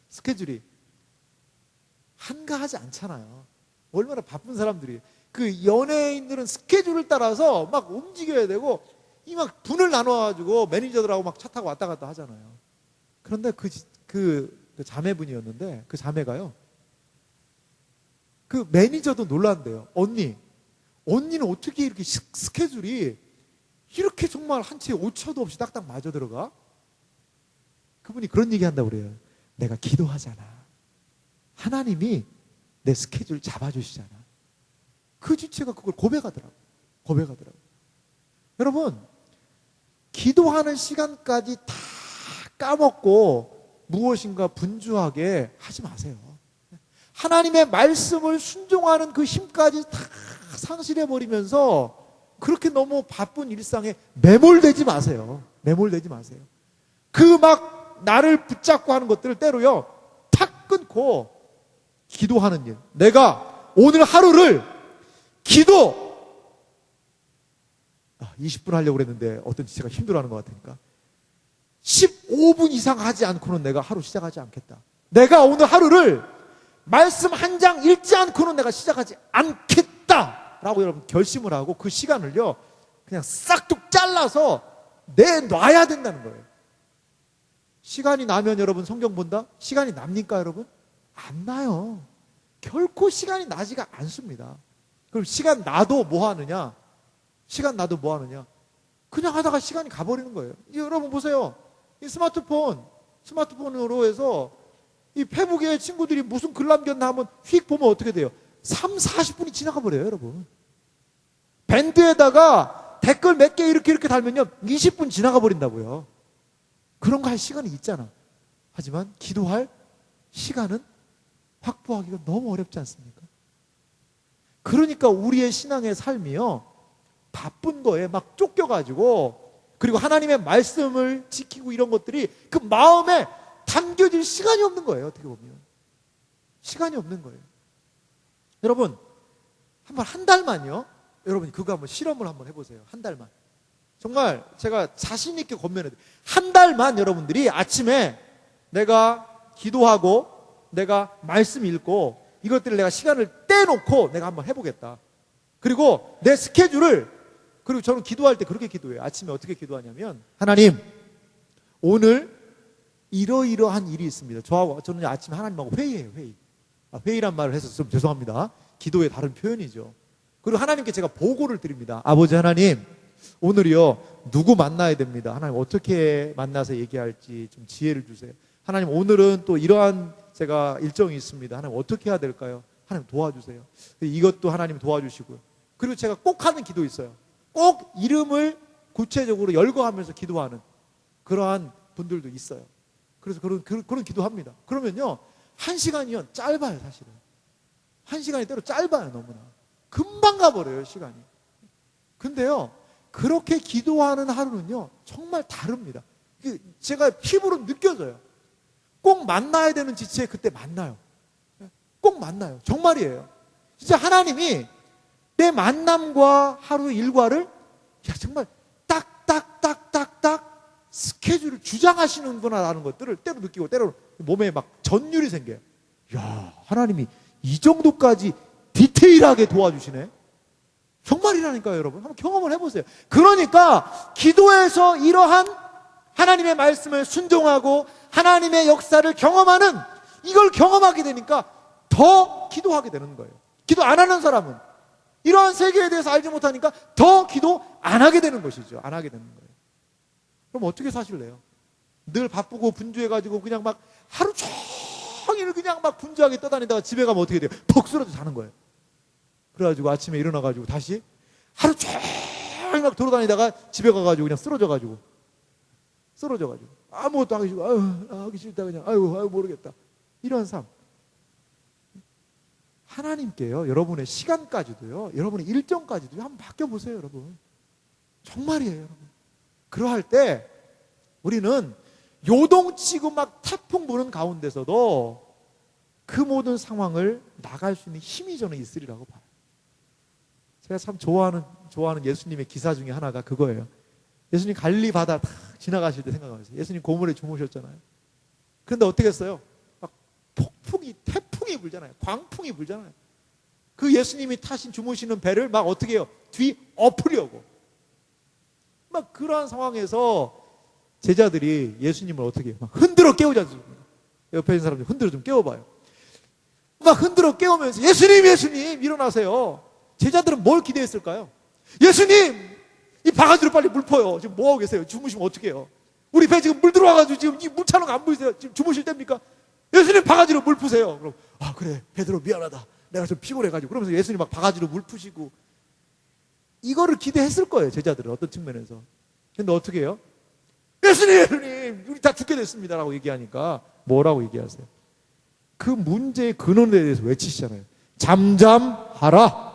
스케줄이 한가하지 않잖아요. 얼마나 바쁜 사람들이. 그 연예인들은 스케줄을 따라서 막 움직여야 되고 이 막 분을 나눠가지고 매니저들하고 막 차 타고 왔다 갔다 하잖아요. 그런데 그 자매분이었는데, 그 자매가요, 그 매니저도 놀란대요. 언니는 어떻게 이렇게 스케줄이 이렇게 정말 한 채 오차도 없이 딱딱 맞아 들어가? 그분이 그런 얘기 한다고 그래요. 내가 기도하잖아. 하나님이 내 스케줄 잡아주시잖아. 그 지체가 그걸 고백하더라고. 여러분, 기도하는 시간까지 다 까먹고 무엇인가 분주하게 하지 마세요. 하나님의 말씀을 순종하는 그 힘까지 다 상실해버리면서 그렇게 너무 바쁜 일상에 매몰되지 마세요. 그 막 나를 붙잡고 하는 것들을 때로요, 탁 끊고 기도하는 일. 내가 오늘 하루를 20분 하려고 그랬는데 어떤 지체가 힘들어하는 것 같으니까 15분 이상 하지 않고는 내가 하루 시작하지 않겠다. 내가 오늘 하루를 말씀 한 장 읽지 않고는 내가 시작하지 않겠다 라고 여러분 결심을 하고 그 시간을요 그냥 싹둑 잘라서 내놔야 된다는 거예요. 시간이 나면 여러분 성경 본다? 시간이 납니까 여러분? 안 나요. 결코 시간이 나지가 않습니다. 그럼 시간 나도 뭐 하느냐? 그냥 하다가 시간이 가버리는 거예요. 여러분 보세요. 이 스마트폰으로 해서 이 페북에 친구들이 무슨 글 남겼나 하면 휙 보면 어떻게 돼요? 3, 40분이 지나가 버려요, 여러분. 밴드에다가 댓글 몇 개 이렇게 달면요 20분 지나가 버린다고요. 그런 거 할 시간이 있잖아. 하지만 기도할 시간은 확보하기가 너무 어렵지 않습니까? 그러니까 우리의 신앙의 삶이요 바쁜 거에 막 쫓겨가지고, 그리고 하나님의 말씀을 지키고 이런 것들이 그 마음에 담겨질 시간이 없는 거예요. 어떻게 보면 시간이 없는 거예요. 여러분 한번 한 달만요, 여러분 그거 한번 실험을 한번 해보세요. 한 달만. 정말 제가 자신 있게 권면해요. 한 달만 여러분들이 아침에 내가 기도하고 내가 말씀 읽고 이것들을 내가 시간을 떼놓고 내가 한번 해보겠다. 그리고 내 스케줄을, 그리고 저는 기도할 때 그렇게 기도해요. 아침에 어떻게 기도하냐면, 하나님 오늘 이러이러한 일이 있습니다. 저는 아침에 하나님하고 회의해요. 회의란 말을 해서 좀 죄송합니다. 기도의 다른 표현이죠. 그리고 하나님께 제가 보고를 드립니다. 아버지 하나님, 오늘이요 누구 만나야 됩니다. 하나님 어떻게 만나서 얘기할지 좀 지혜를 주세요. 하나님 오늘은 또 이러한 제가 일정이 있습니다. 하나님 어떻게 해야 될까요? 하나님 도와주세요. 이것도 하나님 도와주시고요. 그리고 제가 꼭 하는 기도 있어요. 꼭 이름을 구체적으로 열거하면서 기도하는 그러한 분들도 있어요. 그래서 그런 기도합니다. 그러면요 1시간이요 짧아요. 사실은 1시간이 때로 짧아요. 너무나 금방 가버려요 시간이. 근데요 그렇게 기도하는 하루는요 정말 다릅니다. 제가 피부로 느껴져요. 꼭 만나야 되는 지체에 그때 만나요. 꼭 만나요. 정말이에요. 진짜 하나님이 내 만남과 하루 일과를 정말 딱딱딱딱딱 스케줄을 주장하시는구나라는 것들을 때로 느끼고, 때로 몸에 막 전율이 생겨요. 야, 하나님이 이 정도까지 디테일하게 도와주시네. 정말이라니까요, 여러분. 한번 경험을 해보세요. 그러니까 기도에서 이러한 하나님의 말씀을 순종하고 하나님의 역사를 경험하는, 이걸 경험하게 되니까 더 기도하게 되는 거예요. 기도 안 하는 사람은 이러한 세계에 대해서 알지 못하니까 더 기도 안 하게 되는 것이죠. 안 하게 되는 거예요. 그럼 어떻게 사실래요? 늘 바쁘고 분주해가지고 그냥 막 하루 종일 그냥 막 분주하게 떠다니다가 집에 가면 어떻게 돼요? 퍽 쓰러져 자는 거예요. 그래가지고 아침에 일어나가지고 다시 하루 종일 막 돌아다니다가 집에 가가지고 그냥 쓰러져가지고 아무것도 하기 싫고, 하기 싫다 그냥, 아유 모르겠다. 이런 삶. 하나님께요, 여러분의 시간까지도요, 여러분의 일정까지도 한번 바뀌어보세요, 여러분. 정말이에요, 여러분. 그러할 때 우리는 요동치고 막 태풍 부는 가운데서도 그 모든 상황을 나갈 수 있는 힘이 저는 있으리라고 봐요. 제가 참 좋아하는 예수님의 기사 중에 하나가 그거예요. 예수님 갈릴리 바다 탁 지나가실 때 생각하세요. 예수님 고물에 주무셨잖아요. 그런데 어떻게 했어요? 막 태풍이 불잖아요. 광풍이 불잖아요. 그 예수님이 타신 주무시는 배를 막 어떻게 해요? 뒤 엎으려고. 막 그러한 상황에서 제자들이 예수님을 어떻게 해요? 막 흔들어 깨우지 않습니까? 옆에 있는 사람들 흔들어 좀 깨워봐요. 막 흔들어 깨우면서 예수님 일어나세요. 제자들은 뭘 기대했을까요? 예수님! 이 바가지로 빨리 물 퍼요. 지금 뭐하고 계세요? 주무시면 어떡해요? 우리 배 지금 물 들어와가지고 지금 이 물 차는 거 안 보이세요? 지금 주무실 때입니까? 예수님 바가지로 물 푸세요. 그럼 그래 베드로 미안하다. 내가 좀 피곤해가지고. 그러면서 예수님 막 바가지로 물 푸시고, 이거를 기대했을 거예요, 제자들은 어떤 측면에서. 근데 어떻게 해요? 예수님 우리 다 죽게 됐습니다 라고 얘기하니까 뭐라고 얘기하세요? 그 문제의 근원에 대해서 외치시잖아요. 잠잠하라,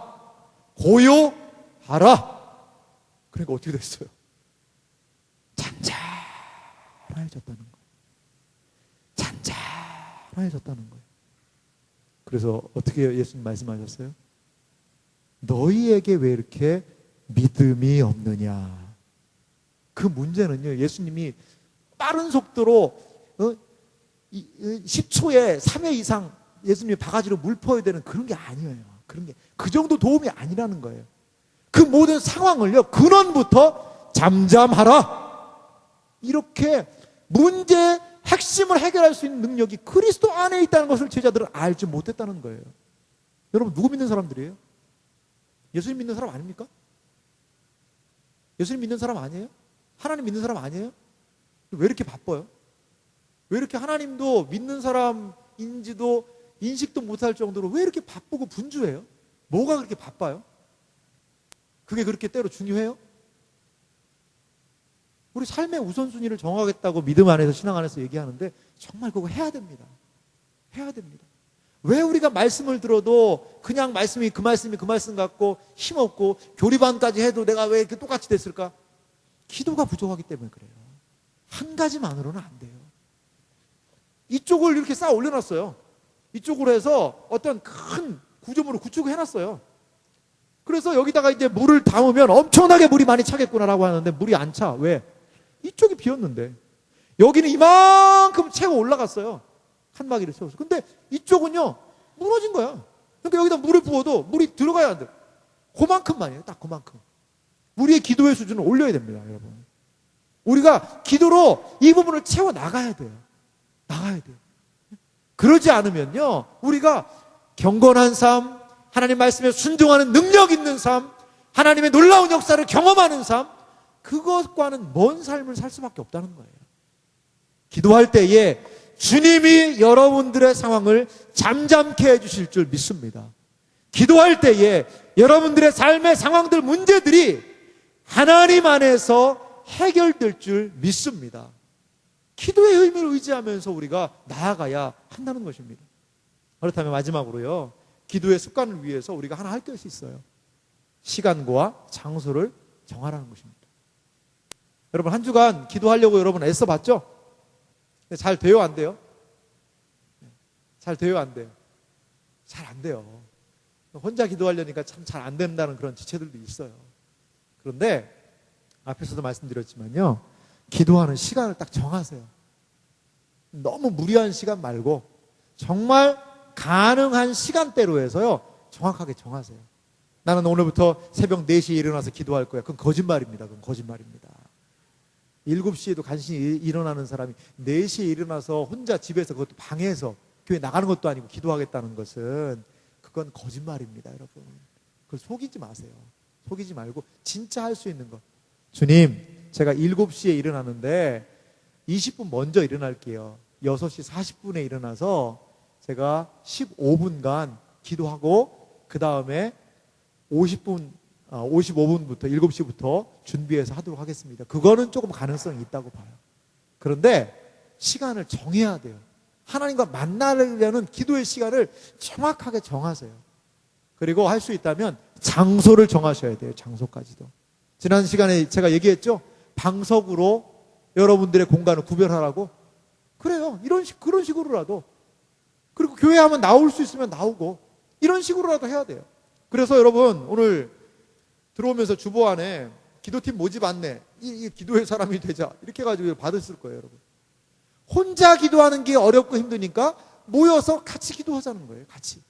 고요하라. 그러니까 어떻게 됐어요? 잔잔해졌다는 거예요. 잔잔해졌다는 거예요. 그래서 어떻게 예수님 말씀하셨어요? 너희에게 왜 이렇게 믿음이 없느냐. 그 문제는요, 예수님이 빠른 속도로 10초에 3회 이상 예수님이 바가지로 물 퍼야 되는 그런 게 아니에요. 그런 게 그 정도 도움이 아니라는 거예요. 그 모든 상황을요, 근원부터 잠잠하라. 이렇게 문제의 핵심을 해결할 수 있는 능력이 그리스도 안에 있다는 것을 제자들은 알지 못했다는 거예요. 여러분, 누구 믿는 사람들이에요? 예수님 믿는 사람 아닙니까? 예수님 믿는 사람 아니에요? 하나님 믿는 사람 아니에요? 왜 이렇게 바빠요? 왜 이렇게 하나님도 믿는 사람인지도 인식도 못할 정도로 왜 이렇게 바쁘고 분주해요? 뭐가 그렇게 바빠요? 그게 그렇게 때로 중요해요? 우리 삶의 우선순위를 정하겠다고 믿음 안에서, 신앙 안에서 얘기하는데 정말 그거 해야 됩니다. 해야 됩니다. 왜 우리가 말씀을 들어도 그냥 그 말씀 같고 힘없고 교리반까지 해도 내가 왜 이렇게 똑같이 됐을까? 기도가 부족하기 때문에 그래요. 한 가지만으로는 안 돼요. 이쪽을 이렇게 쌓아 올려놨어요. 이쪽으로 해서 어떤 큰 구조물을 구축을 해놨어요. 그래서 여기다가 이제 물을 담으면 엄청나게 물이 많이 차겠구나라고 하는데 물이 안 차. 왜? 이쪽이 비었는데. 여기는 이만큼 채고 올라갔어요. 칸막이를 세워서. 근데 이쪽은요, 무너진 거야. 그러니까 여기다 물을 부어도 물이 들어가야 안 돼. 그만큼만이에요. 딱 그만큼. 우리의 기도의 수준을 올려야 됩니다, 여러분. 우리가 기도로 이 부분을 채워 나가야 돼요. 나가야 돼요. 그러지 않으면요, 우리가 경건한 삶, 하나님 말씀에 순종하는 능력 있는 삶, 하나님의 놀라운 역사를 경험하는 삶, 그것과는 먼 삶을 살 수밖에 없다는 거예요. 기도할 때에 주님이 여러분들의 상황을 잠잠케 해주실 줄 믿습니다. 기도할 때에 여러분들의 삶의 상황들, 문제들이 하나님 안에서 해결될 줄 믿습니다. 기도의 의미를 의지하면서 우리가 나아가야 한다는 것입니다. 그렇다면 마지막으로요, 기도의 습관을 위해서 우리가 하나 할 것이 있어요. 시간과 장소를 정하라는 것입니다. 여러분, 한 주간 기도하려고 여러분 애써봤죠? 잘 돼요, 안 돼요? 잘 돼요, 안 돼요? 잘 안 돼요. 혼자 기도하려니까 참 잘 안 된다는 그런 지체들도 있어요. 그런데 앞에서도 말씀드렸지만요, 기도하는 시간을 딱 정하세요. 너무 무리한 시간 말고 정말 가능한 시간대로 해서요, 정확하게 정하세요. 나는 오늘부터 새벽 4시에 일어나서 기도할 거야. 그건 거짓말입니다. 그건 거짓말입니다. 7시에도 간신히 일어나는 사람이 4시에 일어나서 혼자 집에서, 그것도 방에서, 교회 나가는 것도 아니고 기도하겠다는 것은 그건 거짓말입니다. 여러분, 그걸 속이지 마세요. 속이지 말고 진짜 할 수 있는 것. 주님, 제가 7시에 일어나는데 20분 먼저 일어날게요. 6시 40분에 일어나서 제가 15분간 기도하고 그 다음에 55분부터 7시부터 준비해서 하도록 하겠습니다. 그거는 조금 가능성이 있다고 봐요. 그런데 시간을 정해야 돼요. 하나님과 만나려는 기도의 시간을 정확하게 정하세요. 그리고 할 수 있다면 장소를 정하셔야 돼요. 장소까지도. 지난 시간에 제가 얘기했죠. 방석으로 여러분들의 공간을 구별하라고. 그래요. 그런 식으로라도. 그리고 교회 하면 나올 수 있으면 나오고 이런 식으로라도 해야 돼요. 그래서 여러분, 오늘 들어오면서 주보 안에 기도팀 모집 안내, 이 기도의 사람이 되자 이렇게 해가지고 받으실 거예요. 여러분, 혼자 기도하는 게 어렵고 힘드니까 모여서 같이 기도하자는 거예요. 같이.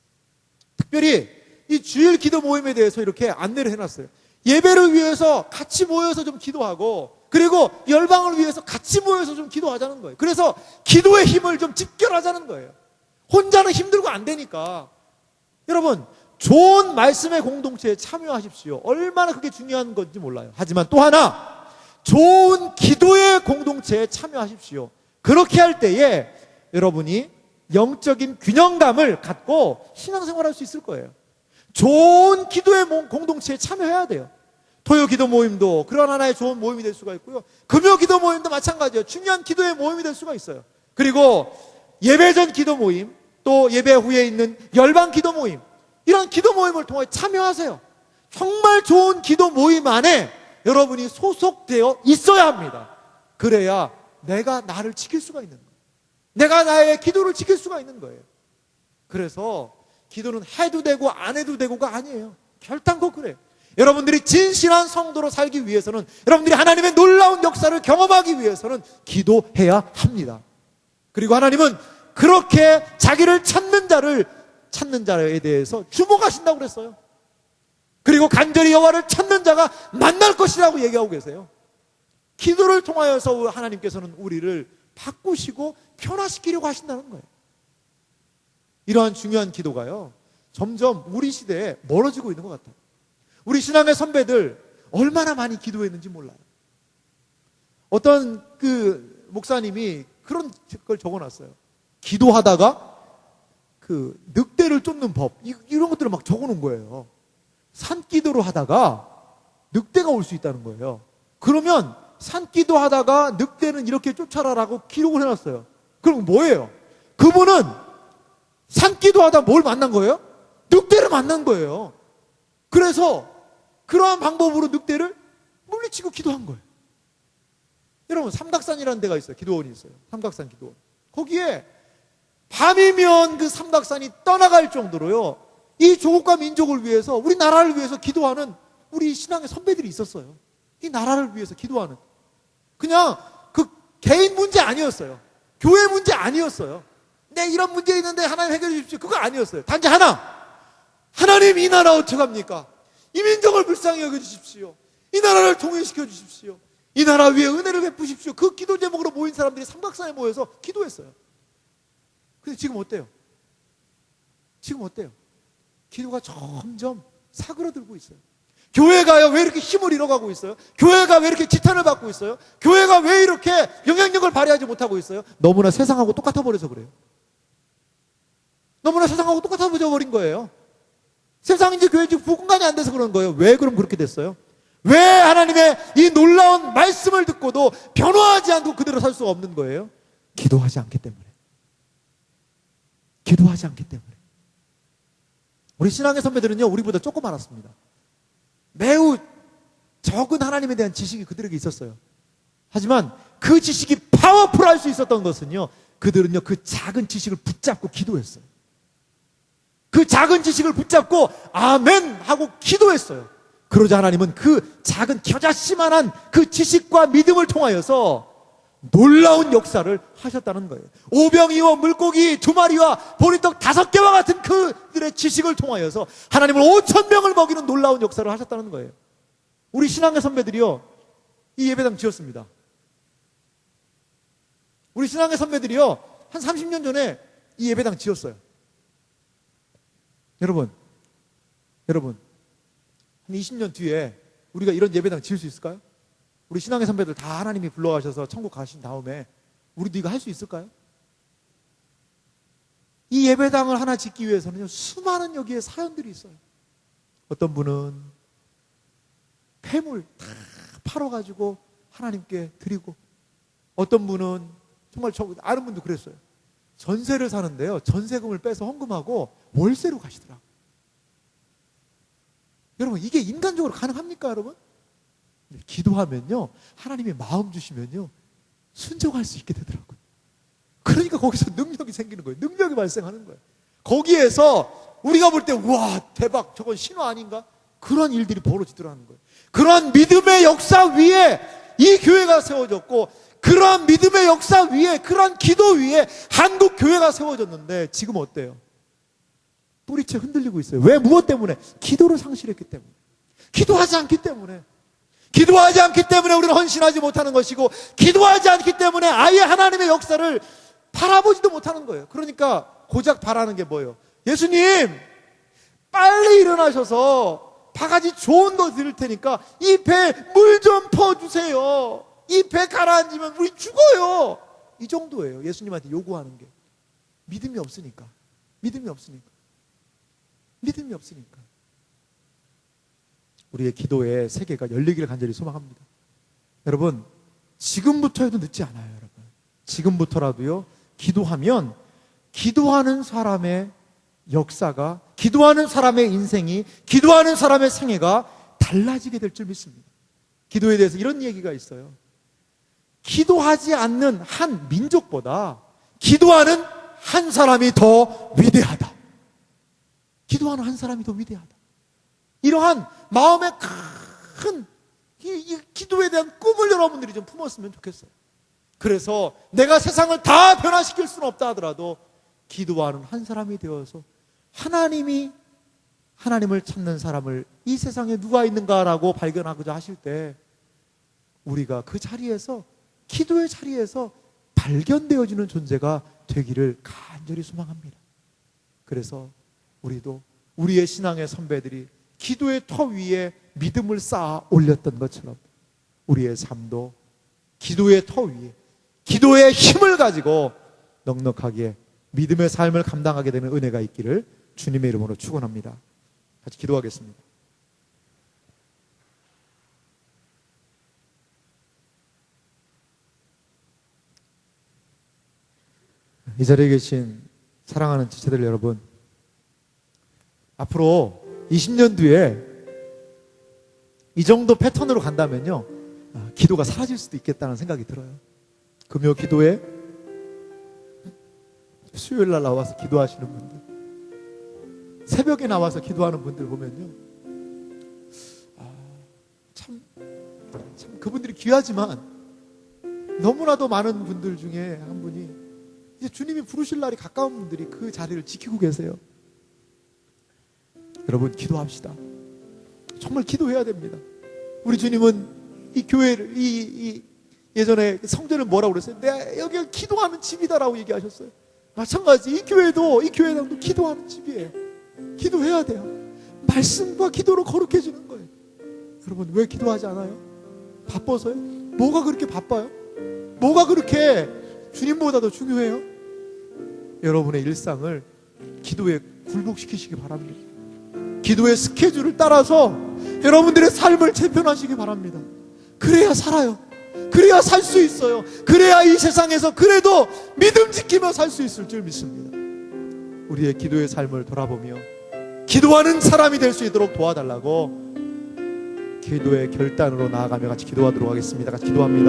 특별히 이 주일 기도 모임에 대해서 이렇게 안내를 해놨어요. 예배를 위해서 같이 모여서 좀 기도하고, 그리고 열방을 위해서 같이 모여서 좀 기도하자는 거예요. 그래서 기도의 힘을 좀 집결하자는 거예요. 혼자는 힘들고 안 되니까. 여러분, 좋은 말씀의 공동체에 참여하십시오. 얼마나 그게 중요한 건지 몰라요. 하지만 또 하나, 좋은 기도의 공동체에 참여하십시오. 그렇게 할 때에 여러분이 영적인 균형감을 갖고 신앙생활할 수 있을 거예요. 좋은 기도의 공동체에 참여해야 돼요. 토요 기도 모임도 그런 하나의 좋은 모임이 될 수가 있고요. 금요 기도 모임도 마찬가지예요. 중요한 기도의 모임이 될 수가 있어요. 그리고 예배 전 기도 모임, 또 예배 후에 있는 열방 기도 모임, 이런 기도 모임을 통해 참여하세요. 정말 좋은 기도 모임 안에 여러분이 소속되어 있어야 합니다. 그래야 내가 나를 지킬 수가 있는 거예요. 내가 나의 기도를 지킬 수가 있는 거예요. 그래서 기도는 해도 되고 안 해도 되고가 아니에요. 결단코 그래요. 여러분들이 진실한 성도로 살기 위해서는, 여러분들이 하나님의 놀라운 역사를 경험하기 위해서는 기도해야 합니다. 그리고 하나님은 그렇게 자기를 찾는 자에 대해서 주목하신다고 그랬어요. 그리고 간절히 여호와를 찾는 자가 만날 것이라고 얘기하고 계세요. 기도를 통하여서 하나님께서는 우리를 바꾸시고 변화시키려고 하신다는 거예요. 이러한 중요한 기도가요, 점점 우리 시대에 멀어지고 있는 것 같아요. 우리 신앙의 선배들 얼마나 많이 기도했는지 몰라요. 어떤 그 목사님이 그런 걸 적어놨어요. 기도하다가 그 늑대를 쫓는 법, 이런 것들을 막 적어놓은 거예요. 산기도를 하다가 늑대가 올 수 있다는 거예요. 그러면 산기도 하다가 늑대는 이렇게 쫓아라라고 기록을 해놨어요. 그럼 뭐예요? 그분은 산기도 하다 뭘 만난 거예요? 늑대를 만난 거예요. 그래서 그러한 방법으로 늑대를 물리치고 기도한 거예요. 여러분, 삼각산이라는 데가 있어요. 기도원이 있어요. 삼각산 기도원. 거기에 밤이면 그 삼각산이 떠나갈 정도로요, 이 조국과 민족을 위해서, 우리 나라를 위해서 기도하는 우리 신앙의 선배들이 있었어요. 이 나라를 위해서 기도하는. 그냥 그 개인 문제 아니었어요. 교회 문제 아니었어요. 네, 이런 문제 있는데 하나님 해결해 주십시오. 그거 아니었어요. 단지 하나, 하나님 이 나라 어떡합니까? 이 민족을 불쌍히 여겨주십시오. 이 나라를 통일시켜 주십시오. 이 나라 위에 은혜를 베푸십시오. 그 기도 제목으로 모인 사람들이 삼각산에 모여서 기도했어요. 근데 지금 어때요? 지금 어때요? 기도가 점점 사그러들고 있어요. 교회가요, 왜 이렇게 힘을 잃어가고 있어요? 교회가 왜 이렇게 지탄을 받고 있어요? 교회가 왜 이렇게 영향력을 발휘하지 못하고 있어요? 너무나 세상하고 똑같아 버려서 그래요. 너무나 세상하고 똑같아 버린 거예요. 세상인지 교회인지 구분간이 안 돼서 그런 거예요. 왜 그럼 그렇게 됐어요? 왜 하나님의 이 놀라운 말씀을 듣고도 변화하지 않고 그대로 살 수가 없는 거예요? 기도하지 않기 때문에. 기도하지 않기 때문에. 우리 신앙의 선배들은요, 우리보다 조금 알았습니다. 매우 적은 하나님에 대한 지식이 그들에게 있었어요. 하지만 그 지식이 파워풀할 수 있었던 것은요, 그들은요, 그 작은 지식을 붙잡고 기도했어요. 그 작은 지식을 붙잡고 아멘 하고 기도했어요. 그러자 하나님은 그 작은 겨자씨만한 그 지식과 믿음을 통하여서 놀라운 역사를 하셨다는 거예요. 오병이어 물고기 2마리와 보리떡 5개와 같은 그들의 지식을 통하여서 하나님은 5,000명을 먹이는 놀라운 역사를 하셨다는 거예요. 우리 신앙의 선배들이요, 이 예배당 지었습니다. 우리 신앙의 선배들이요, 한 30년 전에 이 예배당 지었어요. 여러분, 한 20년 뒤에 우리가 이런 예배당 지을 수 있을까요? 우리 신앙의 선배들 다 하나님이 불러가셔서 천국 가신 다음에 우리도 이거 할 수 있을까요? 이 예배당을 하나 짓기 위해서는요, 수많은 여기에 사연들이 있어요. 어떤 분은 폐물 다 팔아가지고 하나님께 드리고, 어떤 분은 정말 저 아는 분도 그랬어요. 전세를 사는데요, 전세금을 빼서 헌금하고 월세로 가시더라고요. 여러분, 이게 인간적으로 가능합니까, 여러분? 기도하면요, 하나님이 마음 주시면요, 순종할 수 있게 되더라고요. 그러니까 거기서 능력이 생기는 거예요. 능력이 발생하는 거예요. 거기에서 우리가 볼 때, 와, 대박, 저건 신화 아닌가? 그런 일들이 벌어지더라는 거예요. 그런 믿음의 역사 위에 이 교회가 세워졌고, 그런 믿음의 역사 위에, 그런 기도 위에 한국 교회가 세워졌는데, 지금 어때요? 뿌리채 흔들리고 있어요. 왜? 무엇 때문에? 기도를 상실했기 때문에. 기도하지 않기 때문에. 기도하지 않기 때문에 우리는 헌신하지 못하는 것이고, 기도하지 않기 때문에 아예 하나님의 역사를 바라보지도 못하는 거예요. 그러니까 고작 바라는 게 뭐예요? 예수님, 빨리 일어나셔서 바가지 좋은 거 드릴 테니까 이 배 물 좀 퍼주세요. 이 배 가라앉으면 우리 죽어요. 이 정도예요. 예수님한테 요구하는 게. 믿음이 없으니까. 우리의 기도의 세계가 열리기를 간절히 소망합니다. 여러분, 지금부터 해도 늦지 않아요. 여러분, 지금부터라도요, 기도하면 기도하는 사람의 역사가, 기도하는 사람의 인생이, 기도하는 사람의 생애가 달라지게 될 줄 믿습니다. 기도에 대해서 이런 얘기가 있어요. 기도하지 않는 한 민족보다 기도하는 한 사람이 더 위대하다. 기도하는 한 사람이 더 위대하다. 이러한 마음의 큰 이 기도에 대한 꿈을 여러분들이 좀 품었으면 좋겠어요. 그래서 내가 세상을 다 변화시킬 수는 없다 하더라도 기도하는 한 사람이 되어서 하나님을 찾는 사람을 이 세상에 누가 있는가라고 발견하고자 하실 때 우리가 그 자리에서, 기도의 자리에서 발견되어지는 존재가 되기를 간절히 소망합니다. 그래서 우리도 우리의 신앙의 선배들이 기도의 터 위에 믿음을 쌓아 올렸던 것처럼 우리의 삶도 기도의 터 위에 기도의 힘을 가지고 넉넉하게 믿음의 삶을 감당하게 되는 은혜가 있기를 주님의 이름으로 축원합니다. 같이 기도하겠습니다. 이 자리에 계신 사랑하는 지체들 여러분, 앞으로 20년 뒤에 이 정도 패턴으로 간다면요, 기도가 사라질 수도 있겠다는 생각이 들어요. 금요 기도에 수요일 날 나와서 기도하시는 분들, 새벽에 나와서 기도하는 분들 보면요, 참 그분들이 귀하지만 너무나도 많은 분들 중에 한 분이 이제 주님이 부르실 날이 가까운 분들이 그 자리를 지키고 계세요. 여러분, 기도합시다. 정말 기도해야 됩니다. 우리 주님은 이 교회를, 예전에 성전을 뭐라고 그랬어요? 내가 여기가 기도하는 집이다라고 얘기하셨어요. 마찬가지 이 교회당도 기도하는 집이에요. 기도해야 돼요. 말씀과 기도로 거룩해지는 거예요. 여러분, 왜 기도하지 않아요? 바빠서요? 뭐가 그렇게 바빠요? 뭐가 그렇게 주님보다 더 중요해요? 여러분의 일상을 기도에 굴복시키시기 바랍니다. 기도의 스케줄을 따라서 여러분들의 삶을 재편하시기 바랍니다. 그래야 살아요. 그래야 살 수 있어요. 그래야 이 세상에서 그래도 믿음 지키며 살 수 있을 줄 믿습니다. 우리의 기도의 삶을 돌아보며 기도하는 사람이 될 수 있도록 도와달라고 기도의 결단으로 나아가며 같이 기도하도록 하겠습니다. 같이 기도합니다.